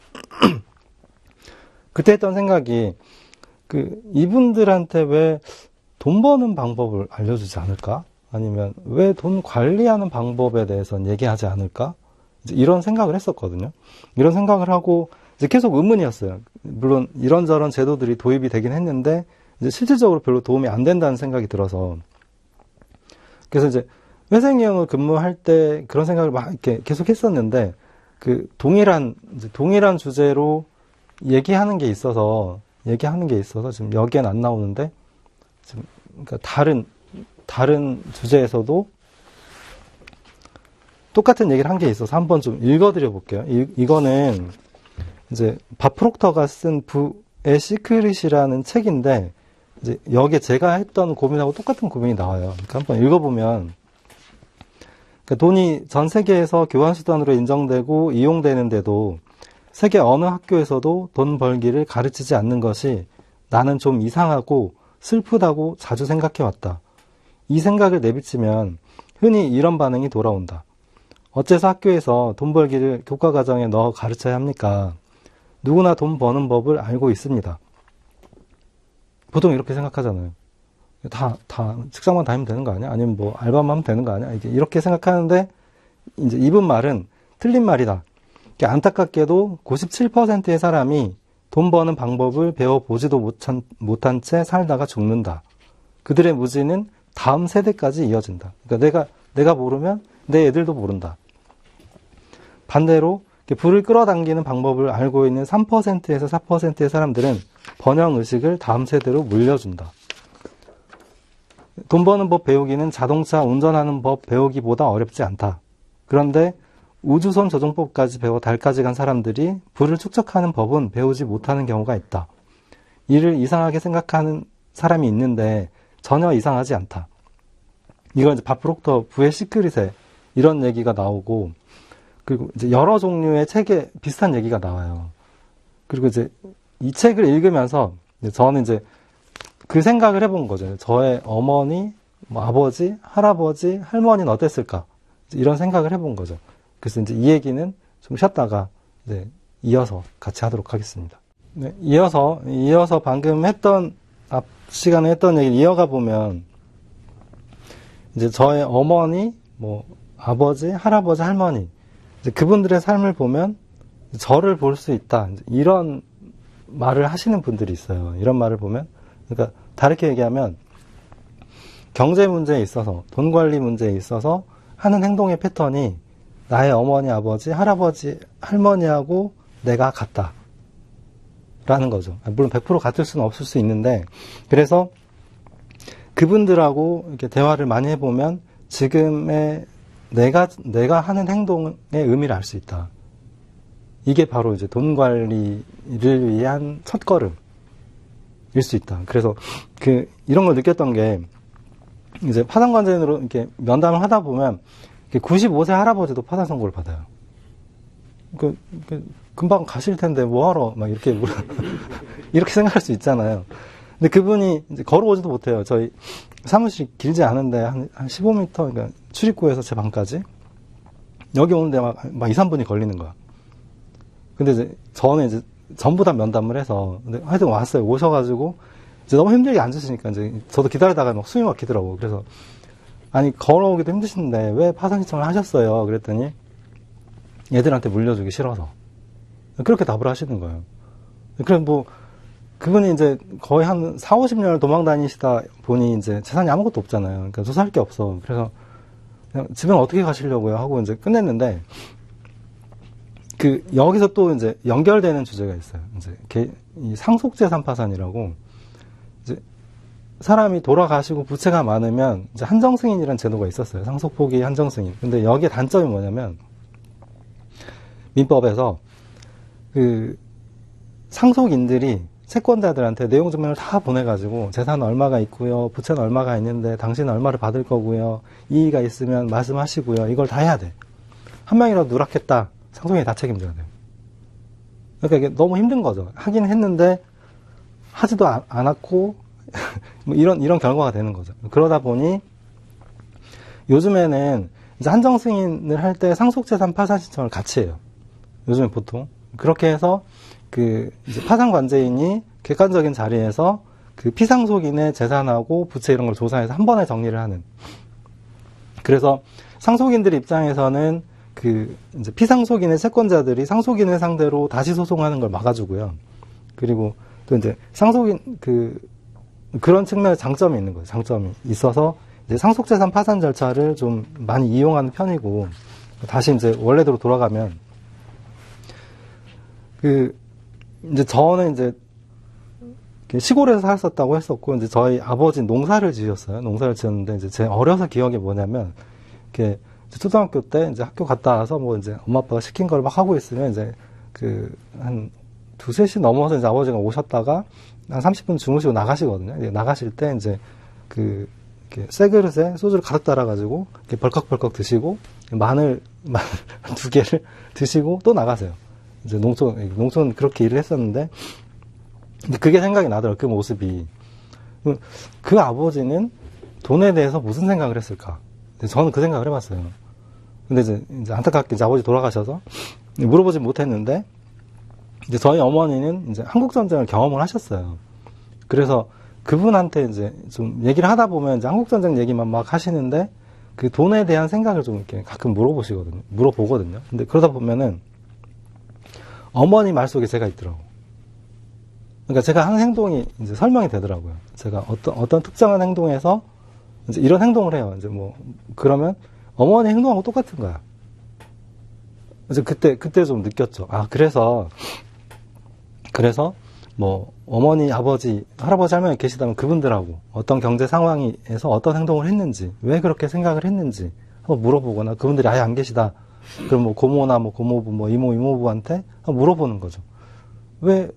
그때 했던 생각이 이분들한테 왜 돈 버는 방법을 알려주지 않을까? 아니면 왜 돈 관리하는 방법에 대해서는 얘기하지 않을까? 이제 이런 생각을 했었거든요. 이런 생각을 하고 이제 계속 의문이었어요. 물론 이런저런 제도들이 도입이 되긴 했는데 이제 실질적으로 별로 도움이 안 된다는 생각이 들어서 그래서 이제 회생이용을 근무할 때 그런 생각을 막 이렇게 계속 했었는데 동일한 주제로 얘기하는 게 있어서 지금 여기엔 안 나오는데 지금 그러니까 다른 주제에서도 똑같은 얘기를 한 게 있어서 한번 좀 읽어드려 볼게요. 이거는 이제 밥 프록터가 쓴 부의 시크릿이라는 책인데 이제 여기에 제가 했던 고민하고 똑같은 고민이 나와요. 그러니까 한번 읽어보면 그러니까 돈이 전 세계에서 교환 수단으로 인정되고 이용되는데도 세계 어느 학교에서도 돈 벌기를 가르치지 않는 것이 나는 좀 이상하고 슬프다고 자주 생각해왔다. 이 생각을 내비치면 흔히 이런 반응이 돌아온다. 어째서 학교에서 돈 벌기를 교과과정에 넣어 가르쳐야 합니까? 누구나 돈 버는 법을 알고 있습니다. 보통 이렇게 생각하잖아요. 다 직장만 다니면 되는 거 아니야? 아니면 뭐 알바만 하면 되는 거 아니야? 이렇게 생각하는데 이제 이분 말은 틀린 말이다. 안타깝게도 97%의 사람이 돈 버는 방법을 배워보지도 못한 채 살다가 죽는다. 그들의 무지는 다음 세대까지 이어진다. 그러니까 내가 모르면 내 애들도 모른다. 반대로 불을 끌어당기는 방법을 알고 있는 3%에서 4%의 사람들은 번영의식을 다음 세대로 물려준다. 돈 버는 법 배우기는 자동차 운전하는 법 배우기보다 어렵지 않다. 그런데 우주선 조종법까지 배워 달까지 간 사람들이 불을 축적하는 법은 배우지 못하는 경우가 있다. 이를 이상하게 생각하는 사람이 있는데 전혀 이상하지 않다. 이건 이제 밥 프록터 부의 시크릿에 이런 얘기가 나오고 그리고 이제 여러 종류의 책에 비슷한 얘기가 나와요. 그리고 이제 이 책을 읽으면서 저는 이제 그 생각을 해본 거죠. 저의 어머니, 아버지, 할아버지, 할머니는 어땠을까? 이런 생각을 해본 거죠. 그래서 이제 이 얘기는 좀 쉬었다가 이제 이어서 같이 하도록 하겠습니다. 네, 이어서 방금 앞 시간에 했던 얘기를 이어가 보면 이제 저의 어머니, 아버지, 할아버지, 할머니 이제 그분들의 삶을 보면 저를 볼 수 있다. 이런 말을 하시는 분들이 있어요. 이런 말을 보면 그러니까 다르게 얘기하면 경제 문제에 있어서 돈 관리 문제에 있어서 하는 행동의 패턴이 나의 어머니, 아버지, 할아버지, 할머니하고 내가 같다. 라는 거죠. 물론 100% 같을 수는 없을 수 있는데, 그래서 그분들하고 이렇게 대화를 많이 해보면 지금의 내가 하는 행동의 의미를 알 수 있다. 이게 바로 이제 돈 관리를 위한 첫걸음일 수 있다. 그래서 이런 걸 느꼈던 게 이제 파산관제인으로 이렇게 면담을 하다 보면 95세 할아버지도 파산 선고를 받아요. 금방 가실 텐데 뭐하러 막 이렇게 이렇게 생각할 수 있잖아요. 근데 그분이 이제 걸어오지도 못해요. 저희 사무실 길지 않은데 한 15m, 그러니까 출입구에서 제 방까지 여기 오는데 막 2, 3분이 걸리는 거야. 근데 이제 저는 이제 전부 다 면담을 해서 근데 하여튼 왔어요. 오셔가지고 이제 너무 힘들게 앉으시니까 이제 저도 기다리다가 막 숨이 막히더라고. 그래서 아니 걸어오기도 힘드신데 왜 파산 신청을 하셨어요? 그랬더니 얘들한테 물려주기 싫어서 그렇게 답을 하시는 거예요. 그럼 그분이 이제 거의 한 4, 50년을 도망 다니시다 보니 이제 재산이 아무것도 없잖아요. 그러니까 조사할 게 없어. 그래서 그냥 집은 어떻게 가시려고요? 하고 이제 끝냈는데 여기서 또 이제 연결되는 주제가 있어요. 이제 이 상속재산 파산이라고 이제 사람이 돌아가시고 부채가 많으면 이제 한정승인이라는 제도가 있었어요. 상속포기 한정승인. 근데 여기에 단점이 뭐냐면 민법에서 상속인들이 채권자들한테 내용 증명을 다 보내가지고 재산 얼마가 있고요, 부채는 얼마가 있는데 당신은 얼마를 받을 거고요, 이의가 있으면 말씀하시고요, 이걸 다 해야 돼. 한 명이라도 누락했다, 상속인이 다 책임져야 돼요. 그러니까 이게 너무 힘든 거죠. 하긴 했는데 하지도 않았고 이런 결과가 되는 거죠. 그러다 보니 요즘에는 이제 한정 승인을 할 때 상속재산 파산 신청을 같이 해요. 요즘에 보통. 그렇게 해서 이제 파산관제인이 객관적인 자리에서 그 피상속인의 재산하고 부채 이런 걸 조사해서 한 번에 정리를 하는. 그래서 상속인들 입장에서는 이제 피상속인의 채권자들이 상속인을 상대로 다시 소송하는 걸 막아주고요. 그리고 또 이제 상속인, 그런 측면에 장점이 있는 거예요. 장점이 있어서 이제 상속재산 파산 절차를 좀 많이 이용하는 편이고, 다시 이제 원래대로 돌아가면, 이제 저는 이제 시골에서 살았었다고 했었고, 이제 저희 아버지 농사를 지었어요. 농사를 지었는데, 이제 제 어려서 기억이 뭐냐면, 이렇게 초등학교 때 이제 학교 갔다 와서 뭐 이제 엄마 아빠가 시킨 걸 막 하고 있으면 이제 한 2, 3시 넘어서 이제 아버지가 오셨다가 한 30분 주무시고 나가시거든요. 나가실 때 이제 이렇게 새 그릇에 소주를 가득 따라가지고 이렇게 벌컥벌컥 드시고 마늘 2개를 드시고 또 나가세요. 이제 농촌 그렇게 일을 했었는데, 근데 그게 생각이 나더라고요. 그 모습이. 그 아버지는 돈에 대해서 무슨 생각을 했을까? 저는 그 생각을 해봤어요. 근데 이제 안타깝게 이제 아버지 돌아가셔서 물어보진 못했는데, 이제 저희 어머니는 이제 한국전쟁을 경험을 하셨어요. 그래서 그분한테 이제 좀 얘기를 하다 보면 이제 한국전쟁 얘기만 막 하시는데, 그 돈에 대한 생각을 좀 이렇게 가끔 물어보거든요. 근데 그러다 보면은 어머니 말 속에 제가 있더라고. 그러니까 제가 하는 행동이 이제 설명이 되더라고요. 제가 어떤 특정한 행동에서 이제 이런 행동을 해요. 이제 뭐, 그러면 어머니 행동하고 똑같은 거야. 이제 그때 좀 느꼈죠. 아, 그래서 뭐, 어머니, 아버지, 할아버지, 할머니 계시다면 그분들하고 어떤 경제 상황에서 어떤 행동을 했는지, 왜 그렇게 생각을 했는지 한번 물어보거나, 그분들이 아예 안 계시다. 그럼 뭐 고모나 뭐 고모부, 뭐 이모, 이모부한테 한번 물어보는 거죠. 왜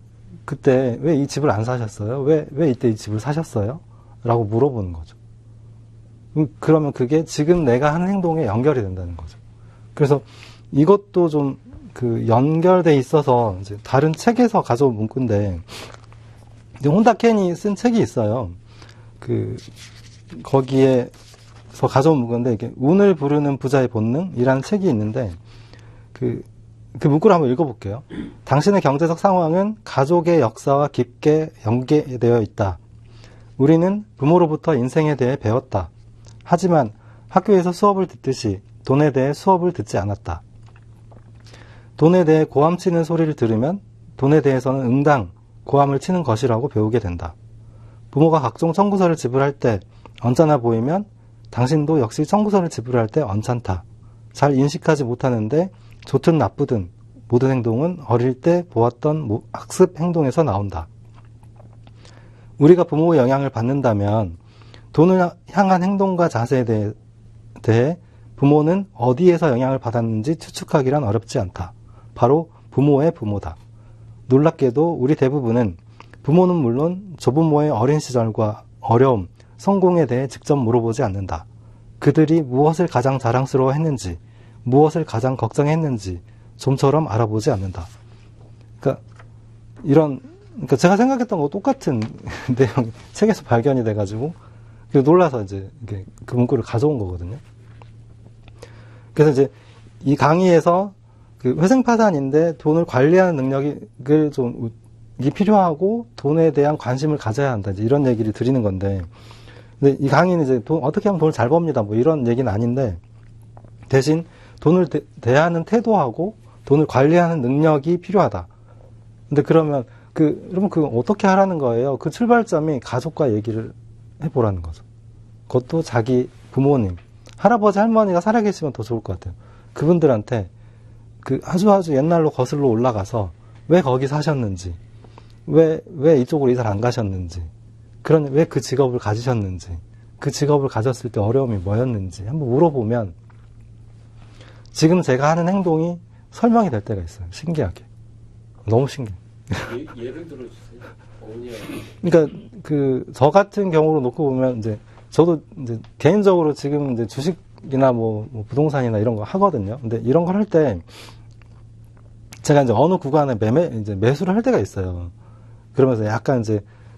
이 집을 안 사셨어요? 왜 이때 이 집을 사셨어요? 라고 물어보는 거죠. 그러면 그게 지금 내가 하는 행동에 연결이 된다는 거죠. 그래서 이것도 좀 연결돼 있어서 이제 다른 책에서 가져온 문구인데, 이제 혼다 켄이 쓴 책이 있어요. 거기에서 가져온 문구인데, 이게 운을 부르는 부자의 본능이라는 책이 있는데, 그 문구를 한번 읽어볼게요. 당신의 경제적 상황은 가족의 역사와 깊게 연계되어 있다. 우리는 부모로부터 인생에 대해 배웠다. 하지만 학교에서 수업을 듣듯이 돈에 대해 수업을 듣지 않았다. 돈에 대해 고함 치는 소리를 들으면 돈에 대해서는 응당, 고함을 치는 것이라고 배우게 된다. 부모가 각종 청구서를 지불할 때 언짢아 보이면 당신도 역시 청구서를 지불할 때 언짢다. 잘 인식하지 못하는데 좋든 나쁘든 모든 행동은 어릴 때 보았던 학습 행동에서 나온다. 우리가 부모의 영향을 받는다면 돈을 향한 행동과 자세에 대해 부모는 어디에서 영향을 받았는지 추측하기란 어렵지 않다. 바로 부모의 부모다. 놀랍게도 우리 대부분은 부모는 물론 조부모의 어린 시절과 어려움, 성공에 대해 직접 물어보지 않는다. 그들이 무엇을 가장 자랑스러워했는지, 무엇을 가장 걱정했는지 좀처럼 알아보지 않는다. 그러니까 제가 생각했던 거 똑같은 내용이 책에서 발견이 돼가지고 놀라서 이제 그 문구를 가져온 거거든요. 그래서 이제 이 강의에서 회생파산인데 돈을 관리하는 능력을 좀 이게 필요하고 돈에 대한 관심을 가져야 한다. 이제 이런 얘기를 드리는 건데, 근데 이 강의는 이제 어떻게 하면 돈을 잘 법니다. 뭐 이런 얘기는 아닌데, 대신 돈을 대하는 태도하고 돈을 관리하는 능력이 필요하다. 근데 그러면 그거 어떻게 하라는 거예요? 그 출발점이 가족과 얘기를 해보라는 거죠. 그것도 자기 부모님, 할아버지, 할머니가 살아계시면 더 좋을 것 같아요. 그분들한테 아주 옛날로 거슬러 올라가서 왜 거기 사셨는지, 왜 이쪽으로 이사를 안 가셨는지, 왜 그 직업을 가지셨는지, 그 직업을 가졌을 때 어려움이 뭐였는지 한번 물어보면 지금 제가 하는 행동이 설명이 될 때가 있어요. 신기하게. 너무 신기해. 예를 들어주세요. 그러니까 저 같은 경우로 놓고 보면 저도 개인적으로 지금 주식이나 뭐 부동산이나 이런 거 하거든요. 근데 이런 걸 할 때 제가 어느 구간에 매수를 할 때가 있어요. 그러면서 약간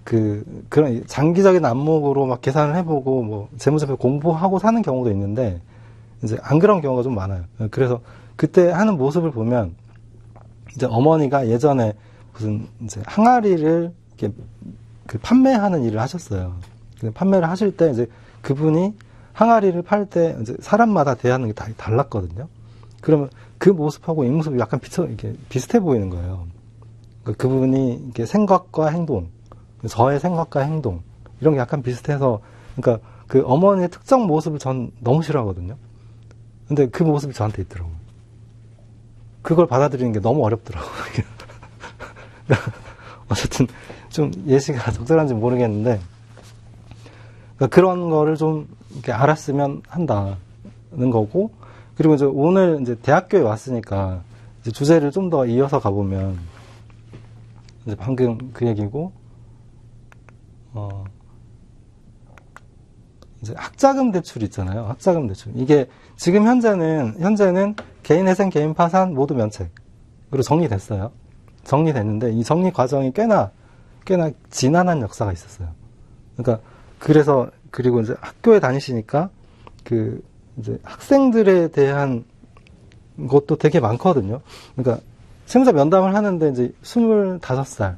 그런 장기적인 안목으로 막 계산을 해보고 뭐 재무제표 공부하고 사는 경우도 있는데 이제 안 그런 경우가 좀 많아요. 그래서 그때 하는 모습을 보면 이제 어머니가 예전에 무슨 이제 항아리를 이렇게 판매하는 일을 하셨어요. 판매를 하실 때 이제 그분이 항아리를 팔 때 이제 사람마다 대하는 게 다 달랐거든요. 그러면 그 모습하고 이 모습이 약간 이렇게 비슷해 보이는 거예요. 그분이 이렇게 생각과 행동, 저의 생각과 행동 이런 게 약간 비슷해서 그러니까 그 어머니의 특정 모습을 전 너무 싫어하거든요. 근데 그 모습이 저한테 있더라고요. 그걸 받아들이는 게 너무 어렵더라고요. 어쨌든 좀 예시가 적절한지 모르겠는데 그러니까 그런 거를 좀 이렇게 알았으면 한다는 거고 그리고 이제 오늘 이제 대학교에 왔으니까 이제 주제를 좀 더 이어서 가보면 이제 방금 그 얘기고 이제 학자금 대출 있잖아요. 학자금 대출. 이게 지금 현재는 개인회생, 개인 파산 모두 면책으로 정리됐어요. 정리됐는데 이 정리 과정이 꽤나 지난한 역사가 있었어요. 그러니까 그리고 이제 학교에 다니시니까 이제 학생들에 대한 것도 되게 많거든요. 그러니까 세무사 면담을 하는데 이제 25살,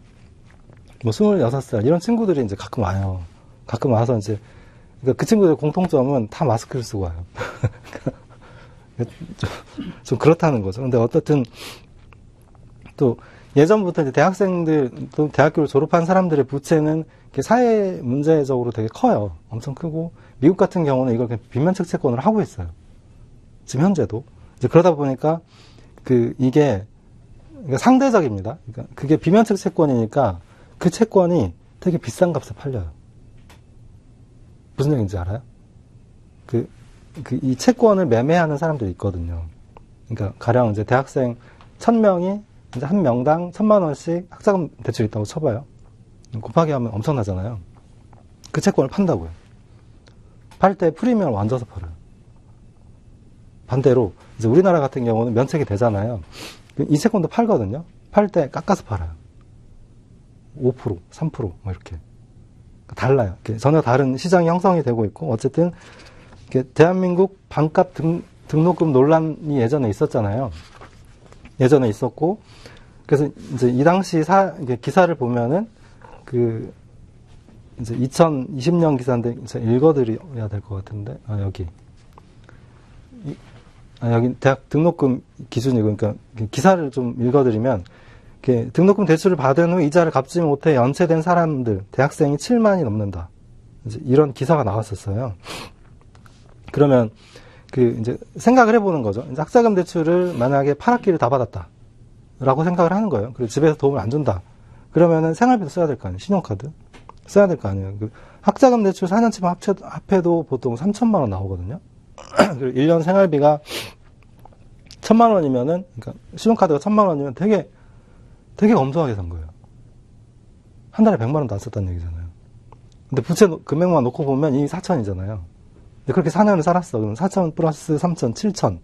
뭐 26살 이런 친구들이 이제 가끔 와요. 가끔 와서 이제 그러니까 그 친구들의 공통점은 다 마스크를 쓰고 와요. 좀 그렇다는 거죠. 근데 어떻든 또 예전부터 이제 대학생들 또 대학교를 졸업한 사람들의 부채는 사회 문제적으로 되게 커요. 엄청 크고 미국 같은 경우는 이걸 그냥 빈면책 채권을 하고 있어요. 지금 현재도. 이제 그러다 보니까 이게 그러니까 상대적입니다. 그러니까 그게 비면책 채권이니까 그 채권이 되게 비싼 값에 팔려요. 무슨 얘기인지 알아요? 이 채권을 매매하는 사람들이 있거든요. 그러니까 가령 이제 대학생 1000명이 이제 한 명당 1000만 원씩 학자금 대출이 있다고 쳐봐요. 곱하기 하면 엄청나잖아요. 그 채권을 판다고요. 팔 때 프리미엄을 얹어서 팔아요. 반대로 이제 우리나라 같은 경우는 면책이 되잖아요. 이 채권도 팔거든요. 팔 때 깎아서 팔아요. 5%, 3% 뭐 이렇게. 달라요. 전혀 다른 시장이 형성이 되고 있고 어쨌든 대한민국 반값 등록금 논란이 예전에 있었잖아요. 예전에 있었고 그래서 이제 이 당시 기사를 보면은 이제 2020년 기사인데 읽어드려야 될 것 같은데 여기 대학 등록금 기준이고 그러니까 기사를 좀 읽어드리면 등록금 대출을 받은 후 이자를 갚지 못해 연체된 사람들 대학생이 7만이 넘는다. 이제 이런 기사가 나왔었어요. 그러면 이제 생각을 해보는 거죠. 이제 학자금 대출을 만약에 8학기를 다 받았다라고 생각을 하는 거예요. 그리고 집에서 도움을 안 준다. 그러면은 생활비도 써야 될 거 아니에요. 신용카드 써야 될 거 아니에요. 학자금 대출 4년치만 합해도 보통 3천만 원 나오거든요. 그리고 1년 생활비가 1,000만 원이면은 그러니까 신용카드가 1,000만 원이면 되게 검소하게 산 거예요. 한 달에 100만 원도 안 썼다는 얘기잖아요. 근데 부채 금액만 놓고 보면 이미 4천이잖아요. 근데 그렇게 4년을 살았어. 그럼 4천 플러스 3천, 7천.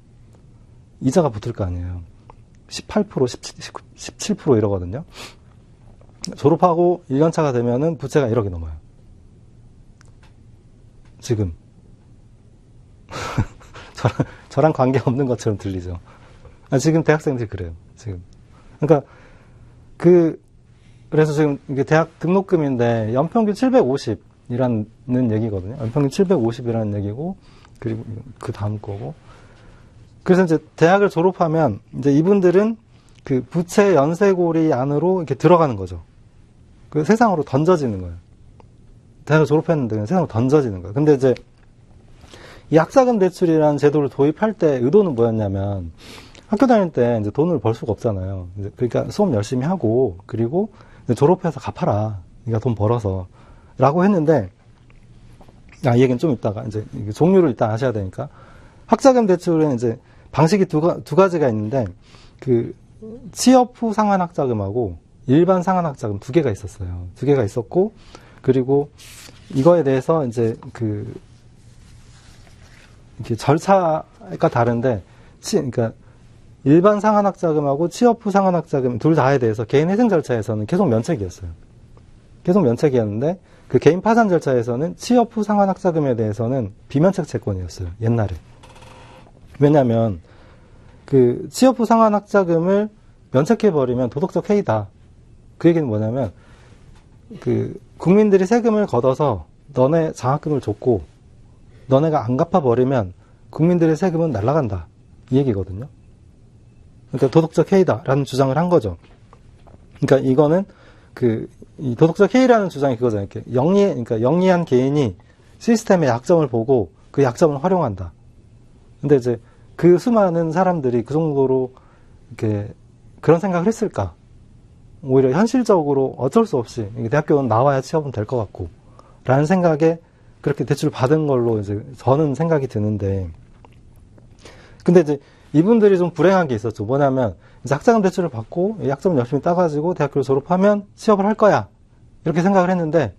이자가 붙을 거 아니에요. 18%, 17% 이러거든요. 졸업하고 1년차가 되면은 부채가 1억이 넘어요. 지금. 저랑 관계없는 것처럼 들리죠. 지금 대학생들이 그래요. 지금. 그러니까 그래서 지금 이게 대학 등록금인데 연평균 750이라는 얘기거든요. 연평균 750이라는 얘기고 그리고 그 다음 거고. 그래서 이제 대학을 졸업하면 이제 이분들은 부채 연쇄고리 안으로 이렇게 들어가는 거죠. 그 세상으로 던져지는 거예요. 대학을 졸업했는데 세상으로 던져지는 거예요. 근데 이제 이 학자금 대출이라는 제도를 도입할 때 의도는 뭐였냐면 학교 다닐 때 이제 돈을 벌 수가 없잖아요. 그러니까 수업 열심히 하고 그리고 졸업해서 갚아라. 네가 돈 벌어서 라고 했는데 이 얘기는 좀 이따가 이제 종류를 이따 아셔야 되니까 학자금 대출은 이제 방식이 두 가지가 있는데 취업 후 상환학자금하고 일반 상환학자금 2개가 있었어요. 2개가 있었고 그리고 이거에 대해서 이제 이렇게 절차가 다른데 그러니까 일반 상환학자금하고 취업 후 상환학자금 둘 다에 대해서 개인 회생 절차에서는 계속 면책이었어요. 계속 면책이었는데 그 개인 파산 절차에서는 취업 후 상환학자금에 대해서는 비면책 채권이었어요. 옛날에. 왜냐하면 그 취업 후 상환학자금을 면책해버리면 도덕적 해이다. 그 얘기는 뭐냐면 그 국민들이 세금을 걷어서 너네 장학금을 줬고 너네가 안 갚아버리면 국민들의 세금은 날아간다. 이 얘기거든요. 그러니까 도덕적 해이다라는 주장을 한 거죠. 그러니까 이거는 이 도덕적 해이라는 주장이 그거잖아요. 이렇게 그러니까 영리한 개인이 시스템의 약점을 보고 그 약점을 활용한다. 근데 이제 그 수많은 사람들이 그 정도로 이렇게 그런 생각을 했을까? 오히려 현실적으로 어쩔 수 없이 대학교는 나와야 취업은 될 것 같고 라는 생각에 그렇게 대출을 받은 걸로 이제 저는 생각이 드는데, 근데 이제 이분들이 좀 불행한 게 있었죠. 뭐냐면 이제 학자금 대출을 받고 학점을 열심히 따가지고 대학교를 졸업하면 취업을 할 거야 이렇게 생각을 했는데,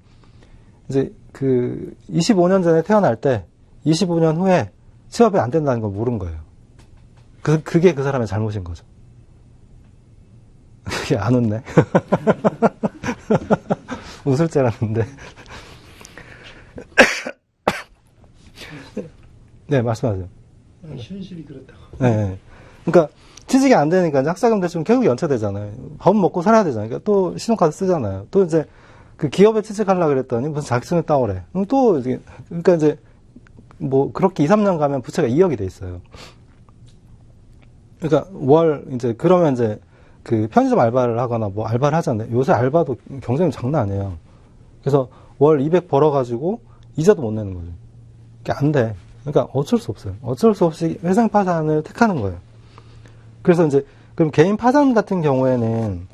이제 그 25년 전에 태어날 때 25년 후에 취업이 안 된다는 걸 모른 거예요. 그게 그 사람의 잘못인 거죠. 그게 안 웃네. 웃을 줄 알았는데. 네, 말씀하세요. 현실이 그렇다고. 네. 그러니까 취직이 안 되니까 이제 학자금 대출은 계속 연체되잖아요. 밥 먹고 살아야 되잖아요. 그러니까 또 신용카드 쓰잖아요. 또 이제 그 기업에 취직하려고 그랬더니 무슨 자격증을 따오래. 그럼 또 이제 그러니까 이제 뭐 그렇게 2, 3년 가면 부채가 2억이 돼 있어요. 그러니까 이제 그러면 이제 그 편의점 알바를 하거나 뭐 알바를 하잖아요. 요새 알바도 경쟁이 장난 아니에요. 그래서 월 200 벌어가지고 이자도 못 내는 거죠. 그게 안 돼. 그러니까 어쩔 수 없어요. 어쩔 수 없이 회생 파산을 택하는 거예요. 그래서 이제 그럼 개인 파산 같은 경우에는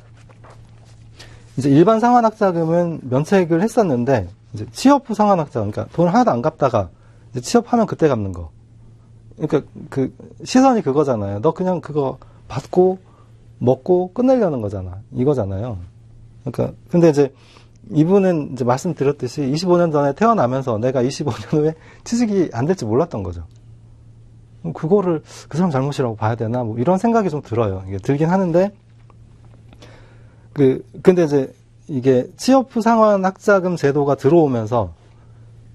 이제 일반 상환학자금은 면책을 했었는데 이제 취업 후 상환학자금, 그러니까 돈 하나도 안 갚다가 이제 취업하면 그때 갚는 거. 그러니까 그 시선이 그거잖아요. 너 그냥 그거 받고 먹고 끝내려는 거잖아. 이거잖아요. 그러니까 근데 이제 이분은 이제 말씀드렸듯이 25년 전에 태어나면서 내가 25년 후에 취직이 안 될지 몰랐던 거죠. 그거를 그 사람 잘못이라고 봐야 되나 뭐 이런 생각이 좀 들어요. 이게 들긴 하는데 근데 이제 이게 취업 후 상환학자금 제도가 들어오면서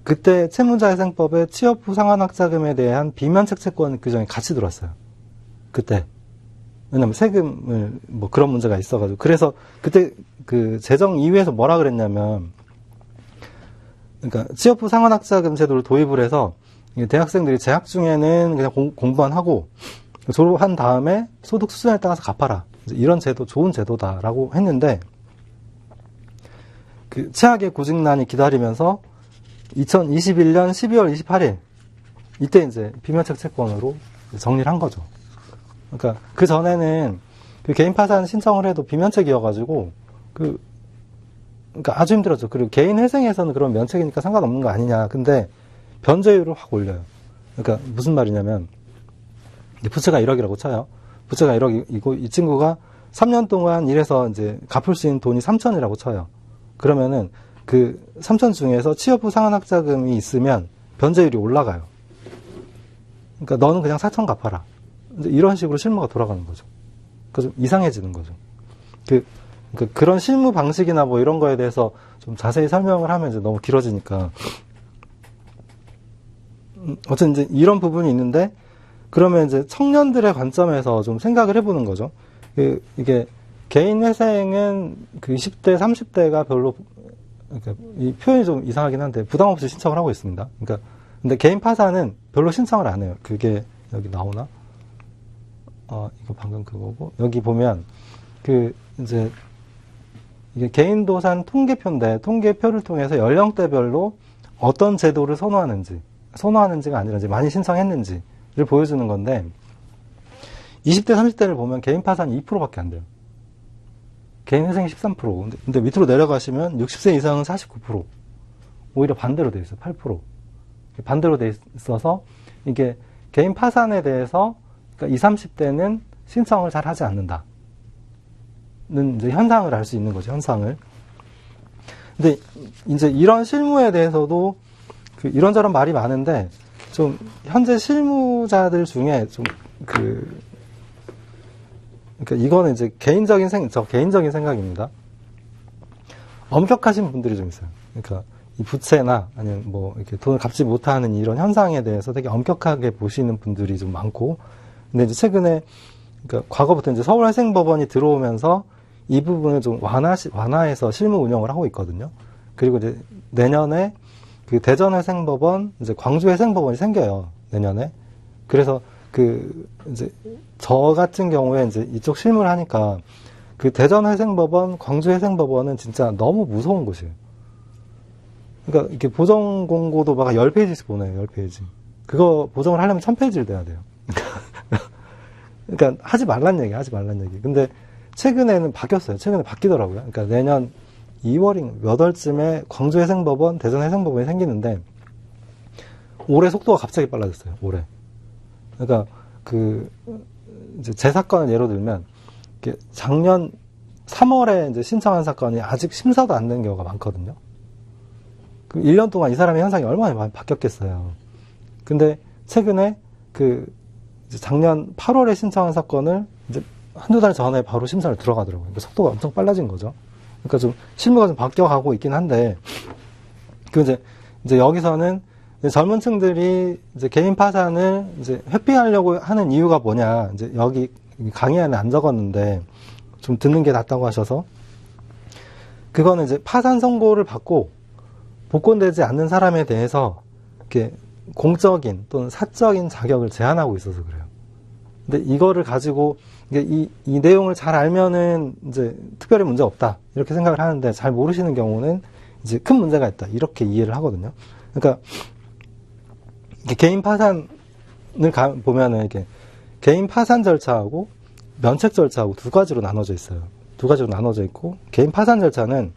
그때 채무자회생법에 취업 후 상환학자금에 대한 비면책 채권 규정이 같이 들어왔어요. 그때. 왜냐면 세금을 뭐 그런 문제가 있어가지고. 그래서 그때 그 재정이위에서 뭐라 그랬냐면, 그러니까 취업 후 상환학자금 제도를 도입을 해서 대학생들이 재학 중에는 그냥 공부만 하고 졸업한 다음에 소득 수준에 따라서 갚아라. 이런 제도 좋은 제도다라고 했는데, 그 최악의 구직난이 기다리면서 2021년 12월 28일 이때 이제 비면책 채권으로 정리를 한 거죠. 그러니까 그 전에는 그 개인 파산 신청을 해도 비면책이어가지고 그러니까 아주 힘들었죠. 그리고 개인 회생에서는 그런 면책이니까 상관없는 거 아니냐. 근데 변제율을 확 올려요. 그러니까 무슨 말이냐면 부채가 1억이라고 쳐요. 부채가 1억이고 이 친구가 3년 동안 일해서 이제 갚을 수 있는 돈이 3천이라고 쳐요. 그러면은 그 3천 중에서 취업 후 상환학자금이 있으면 변제율이 올라가요. 그러니까 너는 그냥 4천 갚아라. 이런 식으로 실무가 돌아가는 거죠. 그래서 좀 이상해지는 거죠. 그런 실무 방식이나 뭐 이런 거에 대해서 좀 자세히 설명을 하면 이제 너무 길어지니까. 어쨌든 이제 이런 부분이 있는데, 그러면 이제 청년들의 관점에서 좀 생각을 해보는 거죠. 이게 개인 회생은 그 20대, 30대가 별로, 그러니까 이 표현이 좀 이상하긴 한데 부담 없이 신청을 하고 있습니다. 그러니까 근데 개인 파산은 별로 신청을 안 해요. 그게 여기 나오나? 이거 방금 그거고 여기 보면 이제 이게 개인 도산 통계표인데 통계표를 통해서 연령대별로 어떤 제도를 선호하는지가 아니라 이제 많이 신청했는지를 보여주는 건데 20대, 30대를 보면 개인 파산이 2%밖에 안 돼요. 개인 회생이 13%. 근데 밑으로 내려가시면 60세 이상은 49%. 오히려 반대로 돼 있어요. 8%. 반대로 돼 있어서 이게 개인 파산에 대해서 그러니까 20, 30대는 신청을 잘 하지 않는다는 이제 현상을 알 수 있는 거죠. 현상을. 근데 이제 이런 실무에 대해서도 이런저런 말이 많은데 좀 현재 실무자들 중에 좀 그러니까 이거는 이제 저 개인적인 생각입니다. 엄격하신 분들이 좀 있어요. 그러니까 이 부채나 아니면 뭐 이렇게 돈을 갚지 못하는 이런 현상에 대해서 되게 엄격하게 보시는 분들이 좀 많고, 근데 이제 최근에 그러니까 과거부터 이제 서울회생법원이 들어오면서 이 부분을 좀 완화해서 실무 운영을 하고 있거든요. 그리고 이제 내년에 그 대전회생법원, 이제 광주회생법원이 생겨요. 내년에. 그래서 그 이제 저 같은 경우에 이제 이쪽 실무를 하니까 그 대전회생법원, 광주회생법원은 진짜 너무 무서운 곳이에요. 그러니까 이렇게 보정 공고도 막 10페이지씩 보내요. 10페이지. 그거 보정을 하려면 1000페이지를 내야 돼요. 그러니까 하지 말란 얘기. 근데 최근에는 바뀌었어요. 최근에 바뀌더라고요. 그러니까 내년 2월인 몇 월쯤에 광주회생법원, 대전회생법원이 생기는데 올해 속도가 갑자기 빨라졌어요. 올해. 그러니까 그 이제 제 사건을 예로 들면 작년 3월에 이제 신청한 사건이 아직 심사도 안 된 경우가 많거든요. 그 1년 동안 이 사람의 현상이 얼마나 많이 바뀌었겠어요. 근데 최근에 그 이제 작년 8월에 신청한 사건을 이제 한두 달 전에 바로 심사를 들어가더라고요. 그러니까 속도가 엄청 빨라진 거죠. 그러니까 좀 실무가 좀 바뀌어가고 있긴 한데, 그 이제 여기서는 이제 젊은 층들이 이제 개인 파산을 이제 회피하려고 하는 이유가 뭐냐, 이제 여기 강의 안에 안 적었는데 좀 듣는 게 낫다고 하셔서, 그거는 이제 파산 선고를 받고 복권되지 않는 사람에 대해서 이렇게 공적인 또는 사적인 자격을 제한하고 있어서 그래요. 근데 이거를 가지고 이 내용을 잘 알면은 이제 특별히 문제 없다 이렇게 생각을 하는데, 잘 모르시는 경우는 이제 큰 문제가 있다 이렇게 이해를 하거든요. 그러니까 개인 파산을 보면은 이렇게 개인 파산 절차하고 면책 절차하고 두 가지로 나눠져 있어요. 두 가지로 나눠져 있고, 개인 파산 절차는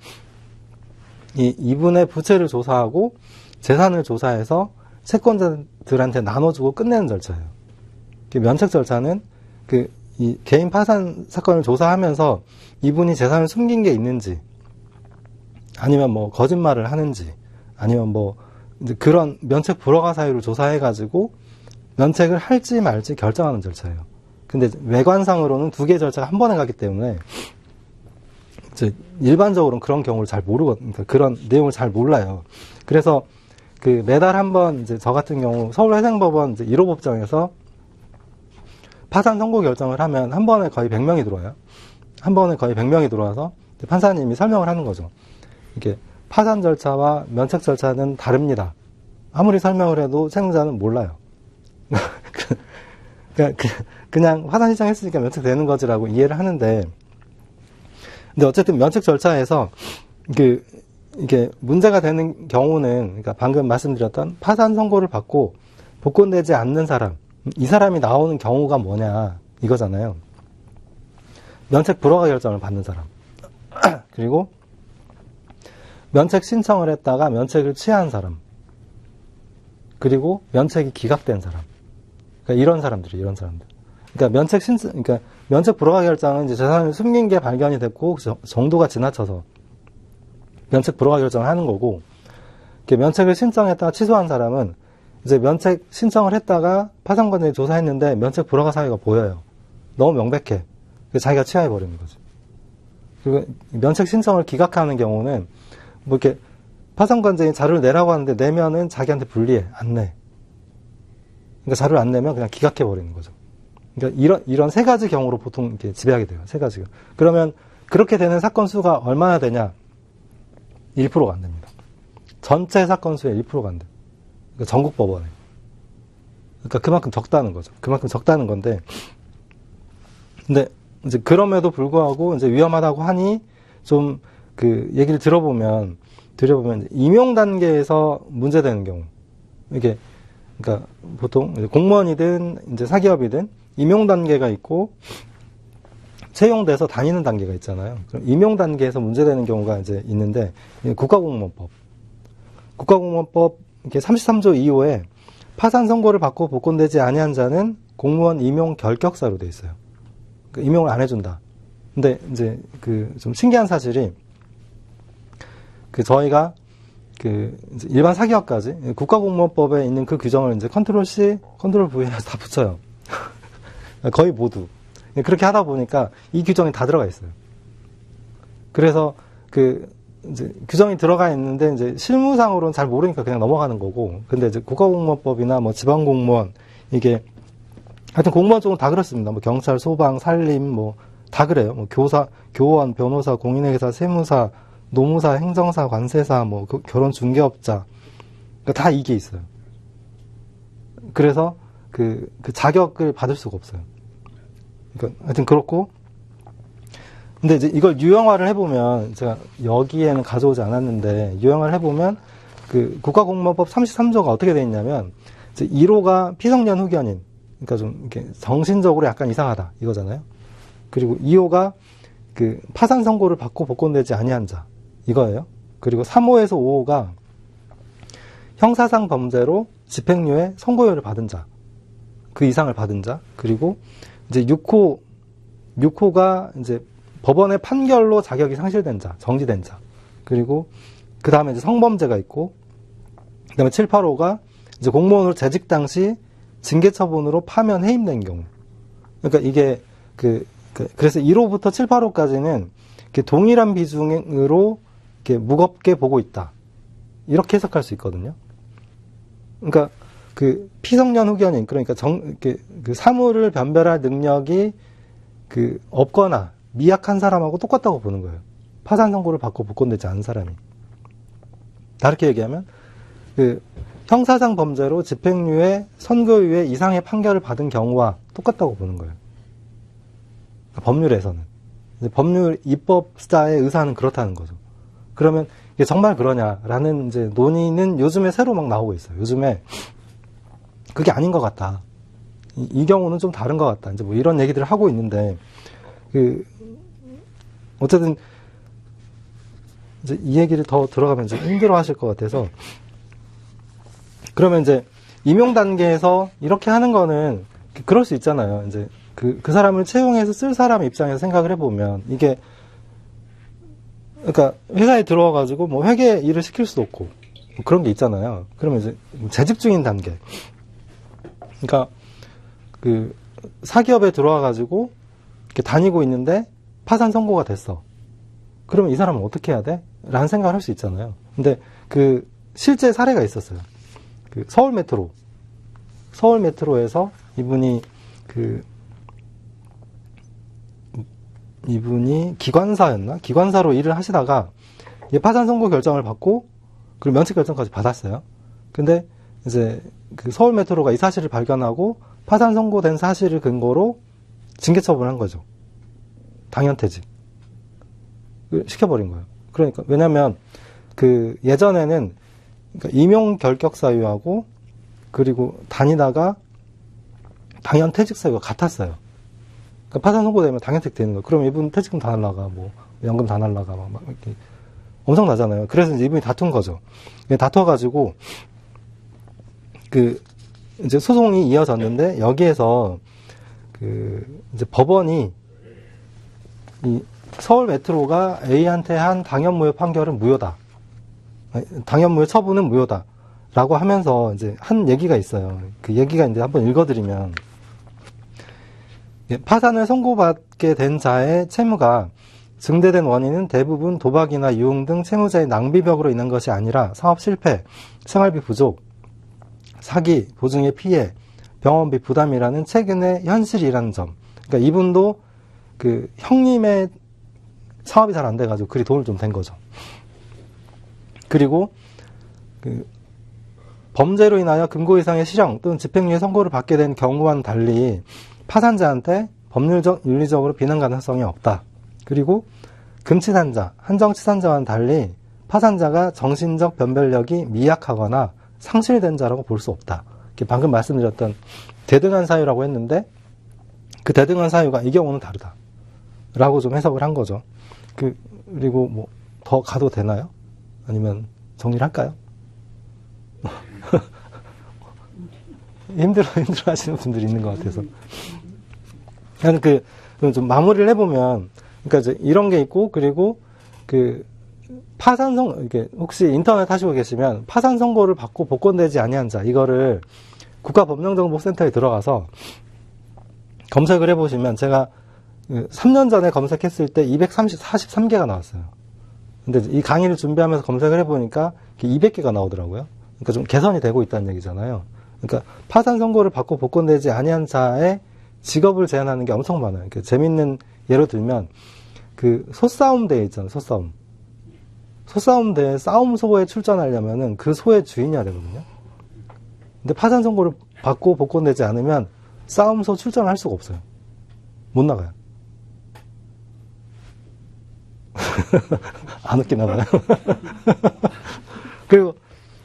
이분의 부채를 조사하고 재산을 조사해서 채권자들한테 나눠주고 끝내는 절차예요. 면책 절차는 이 개인 파산 사건을 조사하면서 이분이 재산을 숨긴 게 있는지, 아니면 뭐 거짓말을 하는지, 아니면 뭐 그런 면책 불허가 사유를 조사해가지고 면책을 할지 말지 결정하는 절차예요. 근데 외관상으로는 두 개의 절차가 한 번에 가기 때문에 이제 일반적으로는 그런 경우를 잘 모르거든요. 그러니까 그런 내용을 잘 몰라요. 그래서 그 매달 한 번 이제 저 같은 경우 서울회생법원 이제 1호 법정에서 파산 선고 결정을 하면 한 번에 거의 100명이 들어와요. 한 번에 거의 100명이 들어와서 판사님이 설명을 하는 거죠. 이게 파산 절차와 면책 절차는 다릅니다. 아무리 설명을 해도 채무자는 몰라요. 그냥 파산 신청했으니까 면책되는 거지라고 이해를 하는데, 근데 어쨌든 면책 절차에서 이게 문제가 되는 경우는, 그러니까 방금 말씀드렸던 파산 선고를 받고 복권되지 않는 사람, 이 사람이 나오는 경우가 뭐냐 이거잖아요. 면책 불허가 결정을 받는 사람, 그리고 면책 신청을 했다가 면책을 취한 사람, 그리고 면책이 기각된 사람. 그러니까 이런 사람들. 그러니까 면책 불허가 결정은 이제 재산을 숨긴 게 발견이 됐고 정도가 지나쳐서 면책 불허가 결정을 하는 거고, 면책을 신청했다가 취소한 사람은 이제 면책 신청을 했다가 파산권자에 조사했는데 면책 불허가 사유가 보여요. 너무 명백해. 자기가 취하해버리는 거죠. 그리고 면책 신청을 기각하는 경우는 뭐 이렇게 파산권자인 자료를 내라고 하는데 내면은 자기한테 불리해. 안 내. 그러니까 자료를 안 내면 그냥 기각해버리는 거죠. 그러니까 이런 세 가지 경우로 보통 이렇게 지배하게 돼요. 세 가지가. 그러면 그렇게 되는 사건 수가 얼마나 되냐? 1%가 안 됩니다. 전체 사건 수의 1%가 안 돼요. 그러니까 전국 법원에. 그러니까 그만큼 적다는 거죠. 그만큼 적다는 건데, 근데 이제 그럼에도 불구하고 이제 위험하다고 하니 좀 그 얘기를 들어보면 임용 단계에서 문제되는 경우, 이게 그러니까 보통 공무원이든 이제 사기업이든 임용 단계가 있고 채용돼서 다니는 단계가 있잖아요. 그럼 임용 단계에서 문제되는 경우가 이제 있는데, 국가공무원법 이렇게 33조 2호에 파산 선고를 받고 복권되지 아니한 자는 공무원 임용 결격사로 돼 있어요. 그러니까 임용을 안 해준다. 근데 이제 좀 신기한 사실이, 저희가 이제 일반 사기업까지 국가공무원법에 있는 그 규정을 이제 컨트롤 C, 컨트롤 V에서 다 붙여요. 거의 모두. 그렇게 하다 보니까 이 규정이 다 들어가 있어요. 그래서 이제 규정이 들어가 있는데 이제 실무상으로는 잘 모르니까 그냥 넘어가는 거고. 근데 이제 국가공무원법이나 뭐 지방공무원 이게 하여튼 공무원 쪽은 다 그렇습니다. 뭐 경찰, 소방, 산림 뭐 다 그래요. 뭐 교사, 교원, 변호사, 공인회계사, 세무사, 노무사, 행정사, 관세사, 뭐 결혼 중개업자, 그러니까 다 이게 있어요. 그래서 그 자격을 받을 수가 없어요. 그러니까 하여튼 그렇고. 근데 이제 이걸 유형화를 해보면, 제가 여기에는 가져오지 않았는데, 유형화를 해보면, 그 국가공무원법 33조가 어떻게 되어 있냐면, 이제 1호가 피성년 후견인, 그러니까 좀 이렇게 정신적으로 약간 이상하다, 이거잖아요. 그리고 2호가 그 파산 선고를 받고 복권되지 아니한 자, 이거예요. 그리고 3호에서 5호가 형사상 범죄로 집행유예 선고유예를 받은 자, 그 이상을 받은 자, 그리고 이제 6호가 이제 법원의 판결로 자격이 상실된 자, 정지된 자. 그리고 그 다음에 이제 성범죄가 있고, 그 다음에 7, 8호가 이제 공무원으로 재직 당시 징계처분으로 파면 해임된 경우. 그러니까 이게 그래서 1호부터 7, 8호까지는 동일한 비중으로 이렇게 무겁게 보고 있다. 이렇게 해석할 수 있거든요. 그러니까 그 피성년 후견인, 그러니까 그 사물을 변별할 능력이 없거나 미약한 사람하고 똑같다고 보는 거예요. 파산 선고를 받고 복권되지 않은 사람이. 다르게 얘기하면 형사상 범죄로 집행유예, 선고유예 이상의 판결을 받은 경우와 똑같다고 보는 거예요. 법률에서는. 법률 입법자의 의사는 그렇다는 거죠. 그러면 이게 정말 그러냐라는 이제 논의는 요즘에 새로 막 나오고 있어요. 요즘에 그게 아닌 것 같다. 이 경우는 좀 다른 것 같다. 이제 뭐 이런 얘기들을 하고 있는데, 어쨌든, 이제 이 얘기를 더 들어가면 좀 힘들어 하실 것 같아서. 그러면 이제 임용 단계에서 이렇게 하는 거는 그럴 수 있잖아요. 이제 그 사람을 채용해서 쓸 사람 입장에서 생각을 해보면 이게, 그러니까 회사에 들어와가지고 뭐 회계 일을 시킬 수도 없고 뭐 그런 게 있잖아요. 그러면 이제 재직 중인 단계. 그러니까 사기업에 들어와가지고 이렇게 다니고 있는데 파산 선고가 됐어. 그러면 이 사람은 어떻게 해야 돼? 라는 생각을 할 수 있잖아요. 근데 실제 사례가 있었어요. 서울 메트로에서 이분이 기관사였나? 기관사로 일을 하시다가 파산 선고 결정을 받고 그리고 면책 결정까지 받았어요. 근데 이제 서울 메트로가 이 사실을 발견하고 파산 선고된 사실을 근거로 징계 처분한 거죠. 당연퇴직 시켜버린 거예요. 그러니까 왜냐면 예전에는 임용 결격 사유하고 그리고 다니다가 당연퇴직 사유가 같았어요. 그러니까 파산 선고되면 당연퇴직 되는 거예요. 그럼 이분 퇴직금 다 날라가, 뭐 연금 다 날라가, 막 이렇게 엄청나잖아요. 그래서 이제 이분이 다툰 거죠. 다퉈가지고 이제 소송이 이어졌는데 여기에서 이제 법원이 이 서울 메트로가 A한테 한 당연무효 판결은 무효다. 당연무효 처분은 무효다. 라고 하면서 이제 한 얘기가 있어요. 그 얘기가 이제 한번 읽어드리면, 파산을 선고받게 된 자의 채무가 증대된 원인은 대부분 도박이나 유흥 등 채무자의 낭비벽으로 인한 것이 아니라 사업 실패, 생활비 부족, 사기, 보증의 피해, 병원비 부담이라는 최근의 현실이라는 점. 그러니까 이분도 형님의 사업이 잘 안 돼가지고 그리 돈을 좀 댄 거죠. 그리고 범죄로 인하여 금고 이상의 실형 또는 집행유예 선고를 받게 된 경우와는 달리 파산자한테 법률적, 윤리적으로 비난 가능성이 없다. 그리고 금치산자, 한정치산자와는 달리 파산자가 정신적 변별력이 미약하거나 상실된 자라고 볼 수 없다. 방금 말씀드렸던 대등한 사유라고 했는데 그 대등한 사유가 이 경우는 다르다. 라고 좀 해석을 한 거죠. 그리고 뭐 더 가도 되나요? 아니면 정리를 할까요? 힘들어 하시는 분들이 있는 것 같아서. 그냥 좀 마무리를 해보면, 그러니까 이제 이런 게 있고, 그리고 이게 혹시 인터넷 하시고 계시면 파산 선고를 받고 복권되지 아니한 자, 이거를 국가법령정보센터에 들어가서 검색을 해보시면 제가 3년 전에 검색했을 때 243개가 나왔어요. 근데 이 강의를 준비하면서 검색을 해보니까 200개가 나오더라고요. 그러니까 좀 개선이 되고 있다는 얘기잖아요. 그러니까 파산 선고를 받고 복권되지 아니한 자의 직업을 제한하는 게 엄청 많아요. 그러니까 재밌는 예로 들면 그 소싸움 대회 있잖아요. 소싸움. 소싸움 대회 싸움소에 출전하려면은 그 소의 주인이어야 되거든요. 근데 파산 선고를 받고 복권되지 않으면 싸움소 출전할 수가 없어요. 못 나가요. 안 웃기나 봐요. 그리고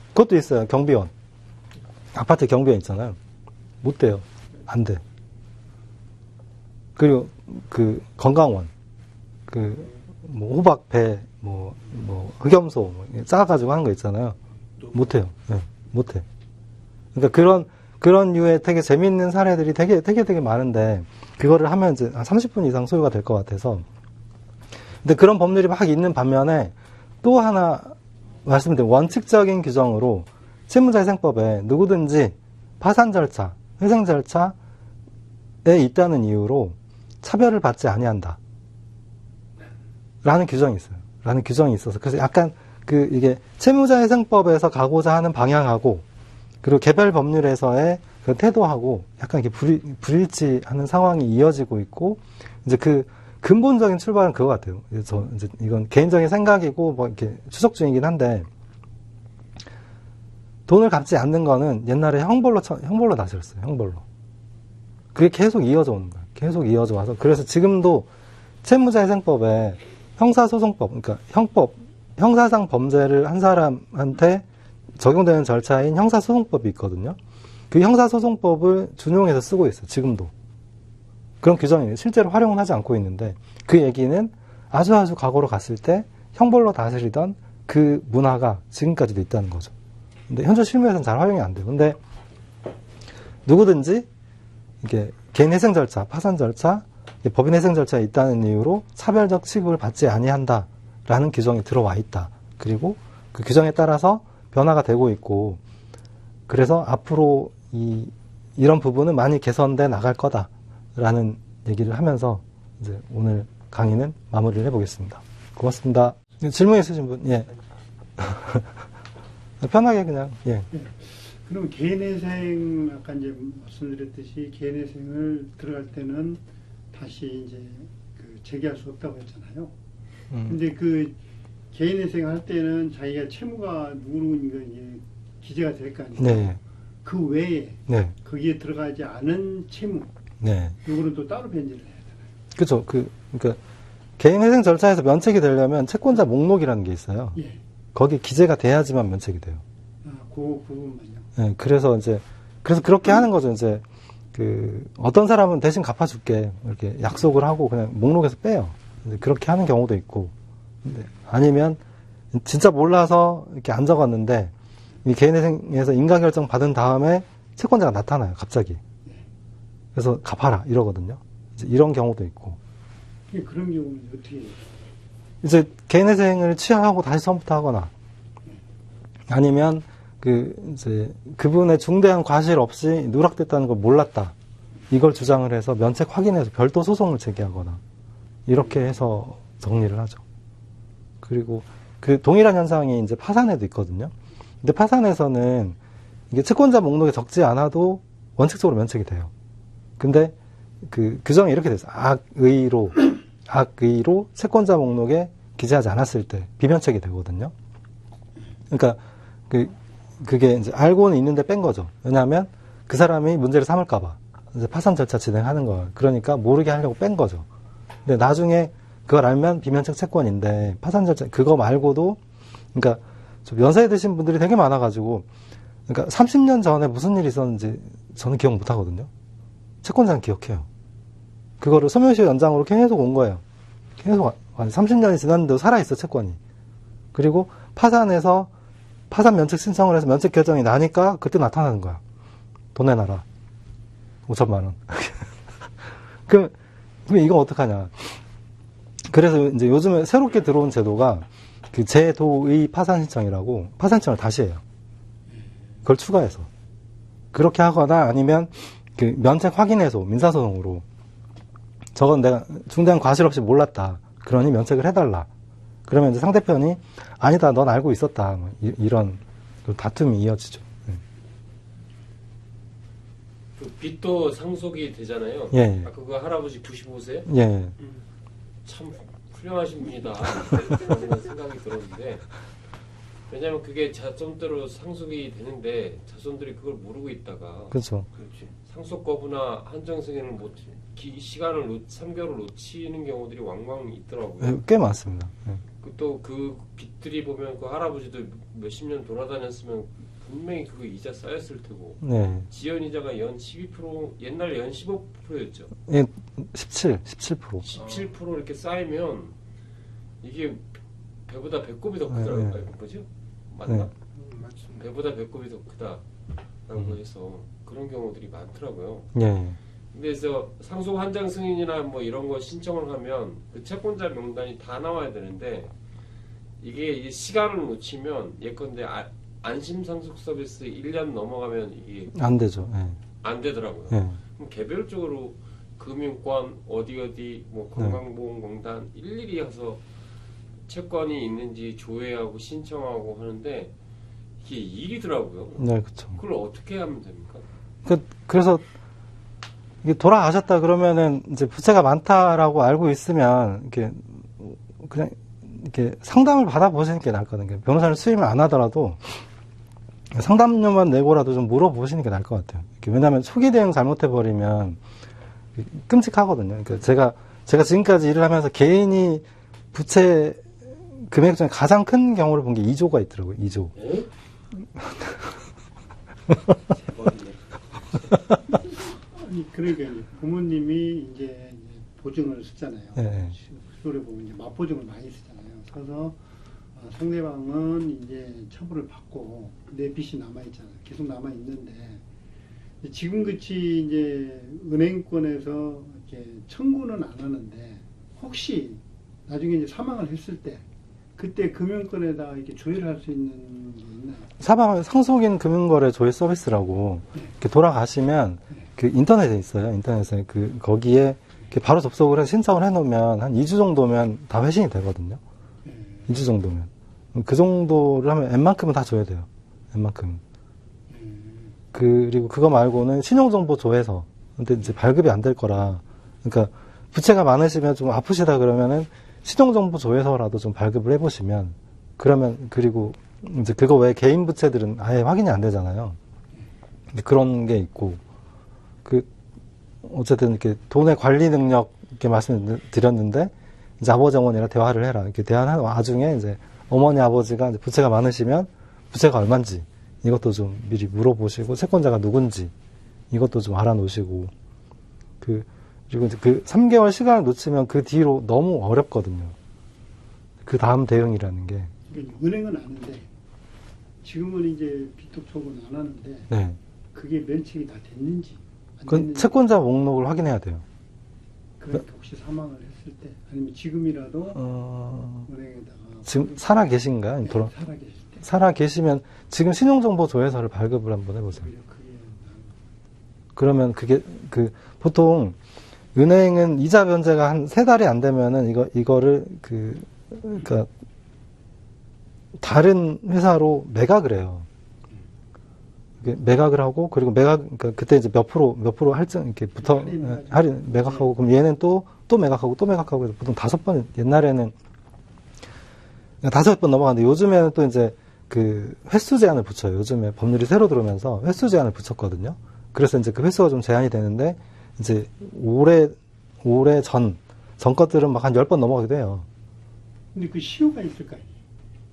그것도 있어요. 경비원. 아파트 경비원 있잖아요. 못 돼요. 안 돼. 그리고 그 건강원. 뭐 호박, 배, 흑염소, 짜가지고 하는 거 있잖아요. 못 해요. 네, 못 해. 그러니까 그런 류의 되게 재밌는 사례들이 되게 많은데, 그거를 하면 이제 한 30분 이상 소요가 될 것 같아서. 근데 그런 법률이 막 있는 반면에 또 하나 말씀드린 원칙적인 규정으로 채무자회생법에 누구든지 파산 절차, 회생 절차에 있다는 이유로 차별을 받지 아니한다. 라는 규정이 있어요. 라는 규정이 있어서. 그래서 약간 이게 채무자회생법에서 가고자 하는 방향하고 그리고 개별 법률에서의 그 태도하고 약간 이렇게 불일치하는 상황이 이어지고 있고 이제 그 근본적인 출발은 그거 같아요. 이제 이건 개인적인 생각이고 뭐 이렇게 추적 중이긴 한데 돈을 갚지 않는 거는 옛날에 형벌로 나셨어요. 형벌로. 그게 계속 이어져 오는 거예요. 계속 이어져 와서 그래서 지금도 채무자회생법에 형사소송법, 그러니까 형사상 범죄를 한 사람한테 적용되는 절차인 형사소송법이 있거든요. 그 형사소송법을 준용해서 쓰고 있어요. 지금도. 그런 규정이 실제로 활용은 하지 않고 있는데 그 얘기는 아주 과거로 갔을 때 형벌로 다스리던 그 문화가 지금까지도 있다는 거죠. 근데 현재 실무에서는 잘 활용이 안 돼요. 근데 누구든지 이게 개인 회생 절차, 파산 절차, 법인 회생 절차에 있다는 이유로 차별적 취급을 받지 아니한다라는 규정이 들어와 있다. 그리고 그 규정에 따라서 변화가 되고 있고 그래서 앞으로 이런 부분은 많이 개선돼 나갈 거다라는 얘기를 하면서 이제 오늘 강의는 마무리를 해보겠습니다. 고맙습니다. 질문 있으신 분? 예. 편하게 그냥, 예. 그럼 개인회생, 아까 이제 말씀드렸듯이 개인회생을 들어갈 때는 다시 이제 재개할 수 없다고 했잖아요. 근데 개인회생 할 때는 자기가 채무가 누구인가 이제 기재가 될 거 아니에요. 네. 그 외에 네. 거기에 들어가지 않은 채무, 네. 이거는 또 따로 변제를 해야 되나요? 그죠. 그러니까 개인회생 절차에서 면책이 되려면 채권자 목록이라는 게 있어요. 예. 거기에 기재가 돼야지만 면책이 돼요. 그 부분만요. 네, 그래서 그렇게 하는 거죠. 이제 어떤 사람은 대신 갚아줄게 이렇게 약속을 하고 그냥 목록에서 빼요. 그렇게 하는 경우도 있고, 아니면 진짜 몰라서 이렇게 안 적었는데 이 개인회생에서 인가결정 받은 다음에 채권자가 나타나요. 갑자기. 그래서 갚아라 이러거든요. 이제 이런 경우도 있고. 그런 경우는 어떻게 해요? 이제 개인회생을 취하하고 다시 처음부터 하거나, 아니면 이제 그분의 중대한 과실 없이 누락됐다는 걸 몰랐다. 이걸 주장을 해서 면책 확인해서 별도 소송을 제기하거나, 이렇게 해서 정리를 하죠. 그리고 동일한 현상이 이제 파산에도 있거든요. 근데 파산에서는 이게 채권자 목록에 적지 않아도 원칙적으로 면책이 돼요. 근데 규정이 이렇게 돼서 악의로 채권자 목록에 기재하지 않았을 때 비면책이 되거든요. 그러니까 그게 이제 알고는 있는데 뺀 거죠. 왜냐하면 그 사람이 문제를 삼을까봐 이제 파산 절차 진행하는 거예요. 그러니까 모르게 하려고 뺀 거죠. 근데 나중에 그걸 알면 비면책 채권인데 파산 절차 그거 말고도 그러니까 좀 연세 드신 분들이 되게 많아가지고 그러니까 30년 전에 무슨 일이 있었는지 저는 기억 못 하거든요. 채권자는 기억해요. 그거를 소멸시 연장으로 계속 온 거예요. 계속 30년이 지났는데도 살아있어 채권이. 그리고 파산에서 파산 면책 신청을 해서 면책 결정이 나니까 그때 나타나는 거야. 돈 내놔라. 5천만 원. 그럼 이건 어떡하냐. 그래서 이제 요즘에 새롭게 들어온 제도가 제도의 파산 신청이라고 파산 신청을 다시 해요. 그걸 추가해서. 그렇게 하거나 아니면 면책 확인해서 민사소송으로 저건 내가 중대한 과실 없이 몰랐다. 그러니 면책을 해달라. 그러면 이제 상대편이 아니다, 넌 알고 있었다. 뭐 이런 다툼이 이어지죠. 그 빚도 상속이 되잖아요. 예. 아, 그거 할아버지 95세? 예. 참 훌륭하신 분이다. 그런 생각이 들었는데, 왜냐하면 그게 자손대로 상속이 되는데 자손들이 그걸 모르고 있다가 그렇죠. 그렇지. 상속 거부나 한정 승인을 시간을 3개월을 놓치는 경우들이 왕왕 있더라고요. 예, 꽤 많습니다. 예. 또 그 빚들이 보면 그 할아버지도 몇십 년 돌아다녔으면 분명히 그거 이자 쌓였을 테고. 네. 지연 이자가 연 12%, 옛날 연 15%였죠. 예, 17%. 17% 이렇게 쌓이면 이게 배보다 배꼽이 더 크더라고요. 네. 아니, 뭐죠? 맞나? 네. 맞습니다. 배보다 배꼽이 더 크다라고 해서 그런 경우들이 많더라고요. 예. 그래서 상속 한정 승인이나 뭐 이런 거 신청을 하면 그 채권자 명단이 다 나와야 되는데 이게 시간을 놓치면 예컨대 안심 상속 서비스 1년 넘어가면 이게 안 되죠. 예. 안 되더라고요. 예. 그럼 개별적으로 금융권 어디 뭐 건강보험공단 일일이 가서 채권이 있는지 조회하고 신청하고 하는데 이게 일이더라고요. 네, 그렇죠. 그걸 어떻게 하면 됩니까? 그래서 이게 돌아가셨다 그러면은 이제 부채가 많다라고 알고 있으면 이렇게 그냥 이렇게 상담을 받아보시는 게 나을거든요. 변호사를 수임을 안 하더라도 상담료만 내고라도 좀 물어보시는 게 나을 것 같아요. 왜냐하면 초기 대응 잘못해버리면 끔찍하거든요. 그러니까 제가 지금까지 일을 하면서 개인이 부채 금액 중에 가장 큰 경우를 본 게 2조가 있더라고요. 2조. 아니, 그러니까 이제 부모님이 이제 보증을 쓰잖아요. 네. 소리 보면 이제 맞보증을 많이 쓰잖아요. 서서 상대방은 이제 처벌을 받고 내 빚이 남아있잖아요. 계속 남아있는데 지금 같이 이제 은행권에서 이렇게 청구는 안 하는데 혹시 나중에 이제 사망을 했을 때 그때 금융권에다 이렇게 조회를 할 수 있는 게 있나요? 상속인 금융거래 조회 서비스라고 이렇게 돌아가시면 그 인터넷에 있어요. 인터넷에 거기에 이렇게 바로 접속을 해서 신청을 해놓으면 한 2주 정도면 다 회신이 되거든요. 2주 정도면. 그 정도를 하면 웬만큼은 다 줘야 돼요. 웬만큼. 그리고 그거 말고는 신용정보 조회서. 근데 이제 발급이 안 될 거라. 그러니까 부채가 많으시면 좀 아프시다 그러면은 신용정보 조회서라도 좀 발급을 해보시면 그리고 이제 그거 외에 개인 부채들은 아예 확인이 안 되잖아요. 그런 게 있고 어쨌든 이렇게 돈의 관리 능력 이렇게 말씀드렸는데 이제 아버지 어머니랑 대화를 해라 이렇게 대화하는 와중에 이제 어머니 아버지가 이제 부채가 많으시면 부채가 얼마인지 이것도 좀 미리 물어보시고 채권자가 누군지 이것도 좀 알아놓으시고 그리고 이제 그 3개월 시간을 놓치면 그 뒤로 너무 어렵거든요. 그 다음 대응이라는 게. 그러니까 은행은 아는데 지금은 이제 비톡 촉은 안 하는데 네. 그게 면책이 다 됐는지 안 그건 됐는지 채권자 목록을 확인해야 돼요. 그러니까 혹시 사망을 했을 때 아니면 지금이라도 은행에다가 지금 살아 계신가요? 네, 살아계실 때 살아 계시면 지금 신용정보 조회서를 발급을 한번 해보세요. 그러면 그게 보통 은행은 이자 변제가 한 3달이 안 되면은 이거를 그러니까 다른 회사로 매각을 해요. 매각을 하고 그리고 그러니까 그때 이제 몇 프로 할증 이렇게 할인 매각하고 그럼 얘는 또 매각하고 또 매각하고 해서 보통 5번 옛날에는 5번 넘어가는데 요즘에는 또 이제 그 횟수 제한을 붙여요. 요즘에 법률이 새로 들어오면서 횟수 제한을 붙였거든요. 그래서 이제 그 횟수가 좀 제한이 되는데 이제 올해 전 것들은 막 한 10번 넘어가기도 해요. 근데 그 시효가 있을까요?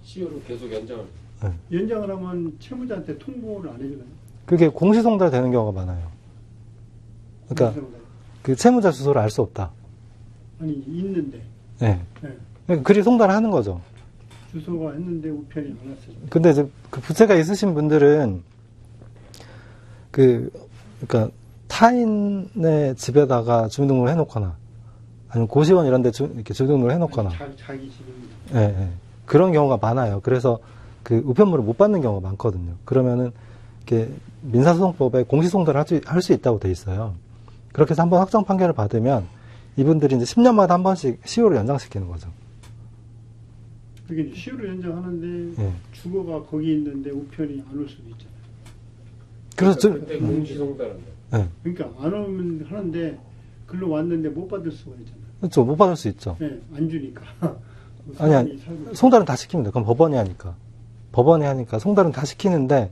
시효를 계속 연장을. 네. 연장을 하면 채무자한테 통보를 안 해주나요? 그게 공시송달 되는 경우가 많아요. 그러니까 그 채무자 주소를 알 수 없다. 아니 있는데. 네. 네. 그러니까 그리 송달을 하는 거죠. 주소가 했는데 우편이 안 왔어요. 근데 이제 그 부채가 있으신 분들은 그러니까 타인의 집에다가 주민등록을 해놓거나 아니면 고시원 이런 데 이렇게 주민등록을 해놓거나 자기 집입니다. 예, 예. 그런 경우가 많아요. 그래서 그 우편물을 못 받는 경우가 많거든요. 그러면은 이렇게 민사소송법에 공시송달을 할 수 있다고 돼 있어요. 그렇게 해서 한번 확정 판결을 받으면 이분들이 이제 10년마다 한 번씩 시효를 연장시키는 거죠. 그게 이제 시효를 연장하는데 예. 주거가 거기 있는데 우편이 안 올 수도 있잖아요. 그래서 저, 그때 공시송달한다. 예. 그러니까 안 오면 하는데 글로 왔는데 못 받을 수가 있잖아요. 그렇죠. 못 받을 수 있죠. 네, 안 주니까. 아니, 송달은 다 시킵니다. 그럼 법원이 하니까. 법원이 하니까 송달은 다 시키는데,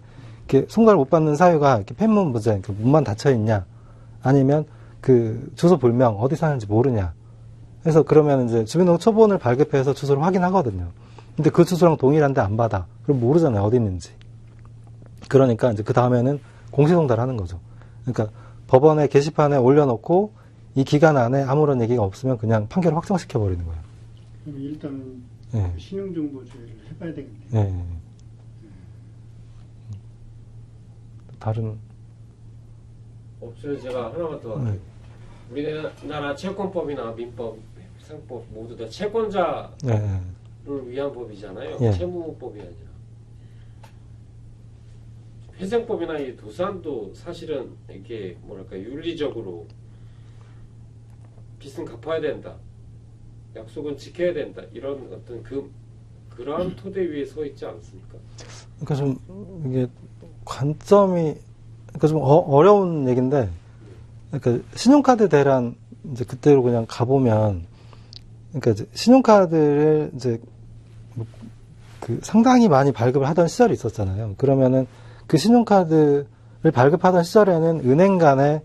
이렇게 송달 못 받는 사유가 이렇게 펜문 부재, 그 문만 닫혀 있냐, 아니면 그 주소 불명, 어디 사는지 모르냐. 그래서 그러면 이제 주민등록 초본을 발급해서 주소를 확인하거든요. 근데 그 주소랑 동일한데 안 받아. 그럼 모르잖아요. 어디 있는지. 그러니까 이제 그 다음에는 공시송달 하는 거죠. 그러니까 법원에 게시판에 올려놓고 이 기간 안에 아무런 얘기가 없으면 그냥 판결을 확정시켜버리는 거예요. 그럼 일단은 예. 신용정보주의를 해봐야 되겠네요. 예. 다른, 없어요. 제가 하나만 더 할게요. 우리나라 채권법이나 민법, 상법 모두 다 채권자를 예. 위한 법이잖아요. 예. 채무법이 아니라. 회생법이나 이 도산도 사실은 이게 뭐랄까 윤리적으로 빚은 갚아야 된다. 약속은 지켜야 된다. 이런 어떤 그러한 토대 위에 서 있지 않습니까? 그러니까 좀 이게 관점이 그러니까 좀 어려운 얘기인데, 그러니까 신용카드 대란 이제 그때로 그냥 가보면, 그러니까 이제 신용카드를 이제 그 상당히 많이 발급을 하던 시절이 있었잖아요. 그러면은 그 신용카드를 발급하던 시절에는 은행 간의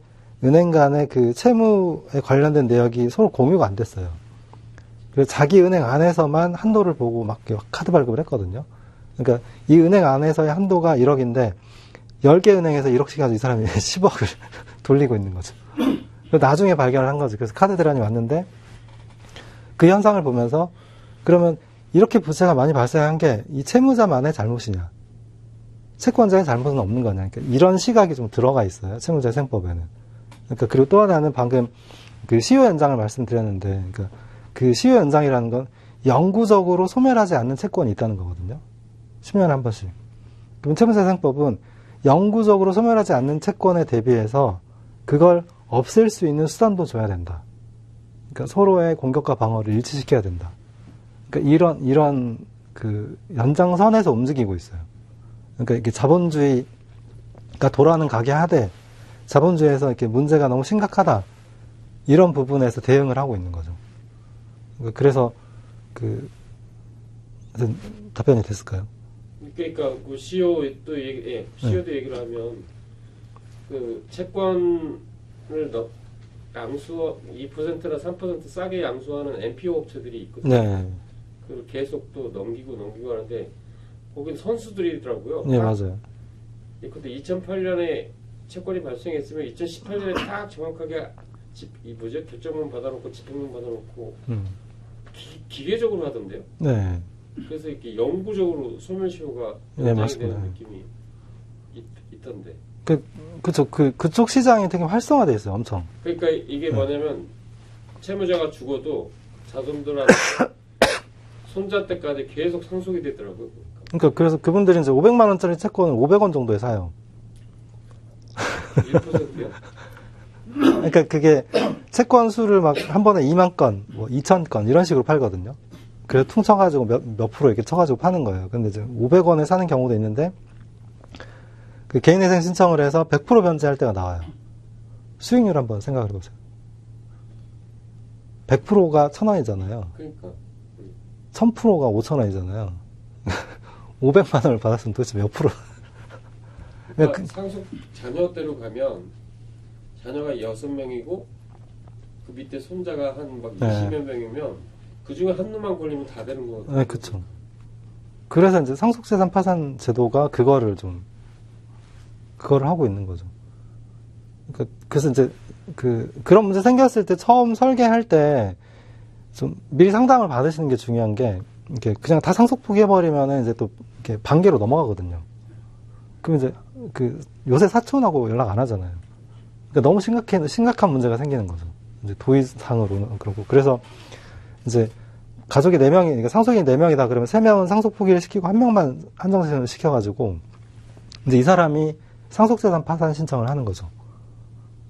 그 채무에 관련된 내역이 서로 공유가 안 됐어요. 그래서 자기 은행 안에서만 한도를 보고 막 카드 발급을 했거든요. 그러니까 이 은행 안에서의 한도가 1억인데 10개 은행에서 1억씩 가지고 이 사람이 10억을 돌리고 있는 거죠. 나중에 발견을 한 거죠. 그래서 카드 대란이 왔는데 그 현상을 보면서 그러면 이렇게 부채가 많이 발생한 게 이 채무자만의 잘못이냐, 채권자의 잘못은 없는 거냐. 그러니까 이런 시각이 좀 들어가 있어요. 채무자생법에는. 그러니까 그리고 또 하나는 방금 그 시효 연장을 말씀드렸는데, 그러니까 그 시효 연장이라는 건 영구적으로 소멸하지 않는 채권이 있다는 거거든요. 10년에 한 번씩. 그럼 채무자생법은 영구적으로 소멸하지 않는 채권에 대비해서 그걸 없앨 수 있는 수단도 줘야 된다. 그러니까 서로의 공격과 방어를 일치시켜야 된다. 그러니까 이런 그 연장선에서 움직이고 있어요. 그러니까 이게 자본주의가 돌아가는 가게 하되 자본주의에서 이렇게 문제가 너무 심각하다. 이런 부분에서 대응을 하고 있는 거죠. 그래서 답변이 됐을까요? 그러니까 그 시효도 얘기를 하면 그 채권을 양수 2%나 3% 싸게 양수하는 NPO 업체들이 있거든요. 네. 그걸 계속 또 넘기고 하는데 거긴 선수들이더라고요. 네, 맞아요. 근데 2008년에 채권이 발생했으면 2018년에 딱 정확하게 결정문 받아놓고 집행문 받아놓고 기계적으로 하던데요. 네. 그래서 이렇게 영구적으로 소멸시효가 네, 연장이 맞습니다. 되는 느낌이 있던데. 그쵸. 그쪽 시장이 되게 활성화되어 있어요, 엄청. 그러니까 이게 뭐냐면 채무자가 죽어도 자손들한테 손자 때까지 계속 상속이 되더라고요. 그러니까 그래서 그분들이 이제 500만 원짜리 채권을 500원 정도에 사요. 1%요? 그러니까 그게 채권 수를 막 한 번에 2만 건, 뭐 2천 건 이런 식으로 팔거든요. 그래서 퉁쳐가지고 몇 프로 이렇게 쳐가지고 파는 거예요. 근데 이제 500원에 사는 경우도 있는데 그 개인회생 신청을 해서 100% 변제할 때가 나와요. 수익률 한번 생각을 해보세요. 100%가 1,000원이잖아요. 그러니까 1000%가 5,000원이잖아요. 500만 원을 받았으면 도대체 몇 프로? 그러니까 상속 자녀대로 가면 자녀가 6명이고 그 밑에 손자가 한 막 20여 명이면 그 중에 한 놈만 걸리면 다 되는 거거든요. 네, 그쵸. 그래서 이제 상속재산 파산 제도가 그거를 하고 있는 거죠. 그래서 이제 그런 문제 생겼을 때 처음 설계할 때 좀 미리 상담을 받으시는 게 중요한 게, 이렇게 그냥 다 상속 포기해버리면은 이제 또 이렇게 반개로 넘어가거든요. 그럼 이제 요새 사촌하고 연락 안 하잖아요. 그러니까 너무 심각한 문제가 생기는 거죠. 이제 도의상으로는 그렇고. 그래서 이제 가족이 4명이, 그러니까 상속인이 4명이다 그러면 3명은 상속 포기를 시키고 1명만 한정신을 시켜가지고 이제 이 사람이 상속재산 파산 신청을 하는 거죠.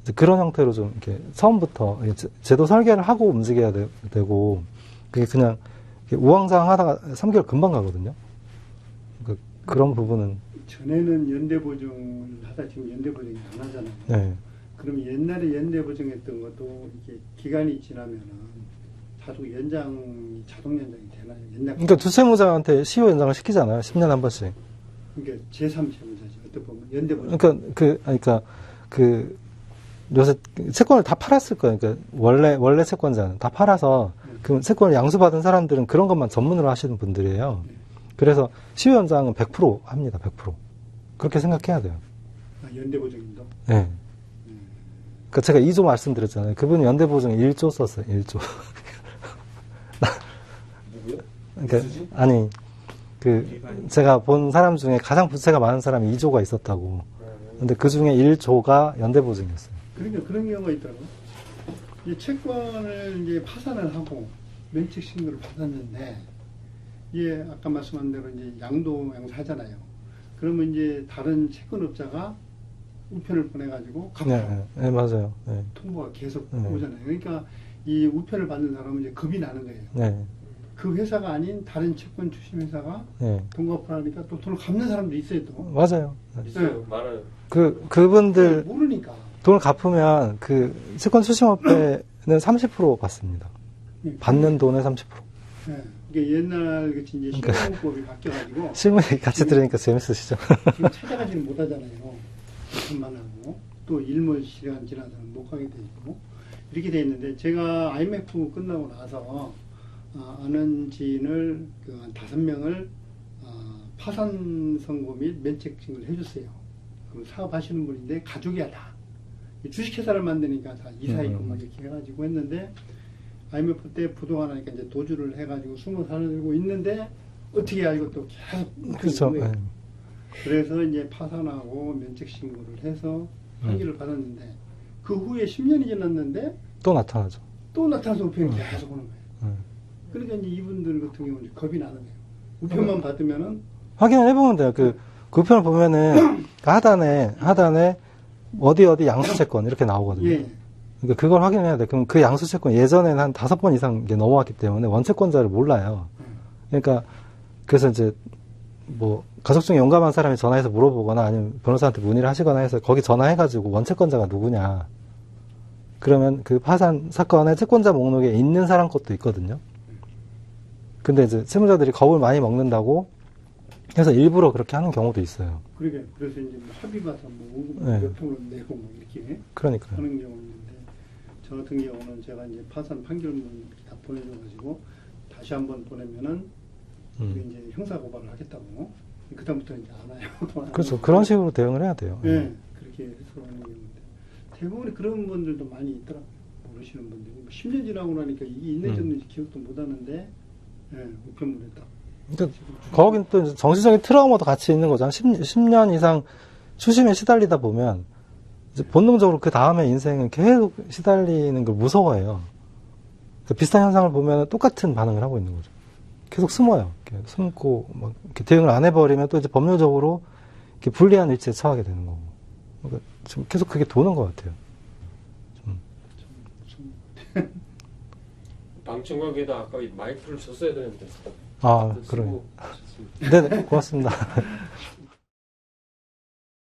이제 그런 형태로 좀 이렇게 처음부터 제도 설계를 하고 움직여야 되고, 그게 그냥 우왕좌왕 하다가 3개월 금방 가거든요. 그런 부분은. 전에는 연대보증을 하다 지금 연대보증이 안 하잖아요. 네. 그럼 옛날에 연대보증했던 것도 이렇게 기간이 지나면은 자동 연장이 되나요? 옛날 그러니까 두 채무자한테 시효 연장을 시키잖아요. 10년에 한 번씩. 그러니까 제3채무자죠. 어떻게 보면 연대보증. 그러니까 요새 채권을 다 팔았을 거예요. 그러니까 원래 채권자는 다 팔아서 그 채권을 양수받은 사람들은 그런 것만 전문으로 하시는 분들이에요. 그래서 시효 연장은 100% 합니다. 100%. 그렇게 생각해야 돼요. 연대보증인도? 네. 그러니까 제가 2조 말씀드렸잖아요. 그분이 연대보증 1조 썼어요. 1조. 누구요? 그러니까 아니 제가 본 사람 중에 가장 부채가 많은 사람이 2조가 있었다고. 근데 그 중에 1조가 연대보증이었어요. 그러니까 그런 경우가 있더라고요. 이 채권을 이제 파산을 하고 면책 신고를 받았는데, 이게 아까 말씀한 대로 이제 양도양사하잖아요. 그러면 이제 다른 채권업자가 우편을 보내가지고 갚아요. 네, 맞아요. 네. 통보가 계속 네. 오잖아요. 그러니까 이 우편을 받는 사람은 이제 겁이 나는 거예요. 네. 그 회사가 아닌 다른 채권 출신 회사가 네. 돈 갚으라니까 또 돈을 갚는 사람도 있어요, 또. 맞아요. 있어요. 많아요. 그분들 모르니까. 돈을 갚으면 그 채권 수신업회는 30% 받습니다. 네. 받는 돈의 30%. 네. 이게 옛날 같이 이제 신용법이 바뀌어가지고 실무에 같이 들으니까 재밌으시죠? 지금 찾아가지는 못하잖아요. 돈만 하고 또 일몰 시간 지나서는 못 가게 돼 있고 이렇게 돼 있는데, 제가 IMF 끝나고 나서 아는 지인을 한 5명을 파산 선고 및 면책 신고를 해줬어요. 그 사업하시는 분인데 가족이야 다. 주식회사를 만드니까 다 이사이고 막 이렇게 해가지고 했는데, IMF 때 부도가 나니까 이제 도주를 해가지고 숨어 살고 있는데 어떻게 알고 또 계속 그렇죠. 거예요. 네. 그래서 이제 파산하고 면책 신고를 해서 판결을 받았는데, 그 후에 10년이 지났는데 또 나타나죠. 또 나타나서 우편이 계속 오는 거예요. 그러니까 이제 이분들 같은 경우는 겁이 나는 거예요. 우편만 받으면은 확인을 해보면 돼요. 그 우편을 보면은 하단에 어디 양수채권 이렇게 나오거든요. 예. 그러니까 그걸 확인해야 돼. 그럼 그 양수채권 예전에는 한 5번 이상 이게 넘어왔기 때문에 원채권자를 몰라요. 그러니까 그래서 이제 뭐 가족 중에 용감한 사람이 전화해서 물어보거나 아니면 변호사한테 문의를 하시거나 해서 거기 전화해가지고 원채권자가 누구냐. 그러면 그 파산 사건의 채권자 목록에 있는 사람 것도 있거든요. 근데 이제 채무자들이 겁을 많이 먹는다고 해서 일부러 그렇게 하는 경우도 있어요. 그러니까 그래서 이제 뭐 합의 봐서 뭐 네. 몇 통을 내고 뭐 이렇게 그러니까요. 하는 경우 있는데, 저 같은 경우는 제가 이제 파산 판결문 이렇게 다 보내줘가지고 다시 한번 보내면은 이제 형사 고발을 하겠다고. 그다음부터는 이제 안 와요. 그렇죠. 그런 식으로 대응을 해야 돼요. 네, 그렇게 해서 하는 경우인데 대부분 그런 분들도 많이 있더라고요. 모르시는 분들이 10년 지나고 나니까 이게 있는지 없는지 기억도 못 하는데, 우편물에 딱. 그러니까 거긴 또 이제 정신적인 트라우마도 같이 있는 거잖아요. 10년 이상 추심에 시달리다 보면 이제 본능적으로 그 다음에 인생은 계속 시달리는 걸 무서워해요. 그러니까 비슷한 현상을 보면 똑같은 반응을 하고 있는 거죠. 계속 숨어요. 이렇게 숨고 막 이렇게 대응을 안 해버리면 또 이제 법률적으로 이렇게 불리한 위치에 처하게 되는 거고. 그러니까 지금 계속 그게 도는 것 같아요. 방청객에다 아까 마이크를 줬어야 되는데. 아, 그러네. 네네, 고맙습니다.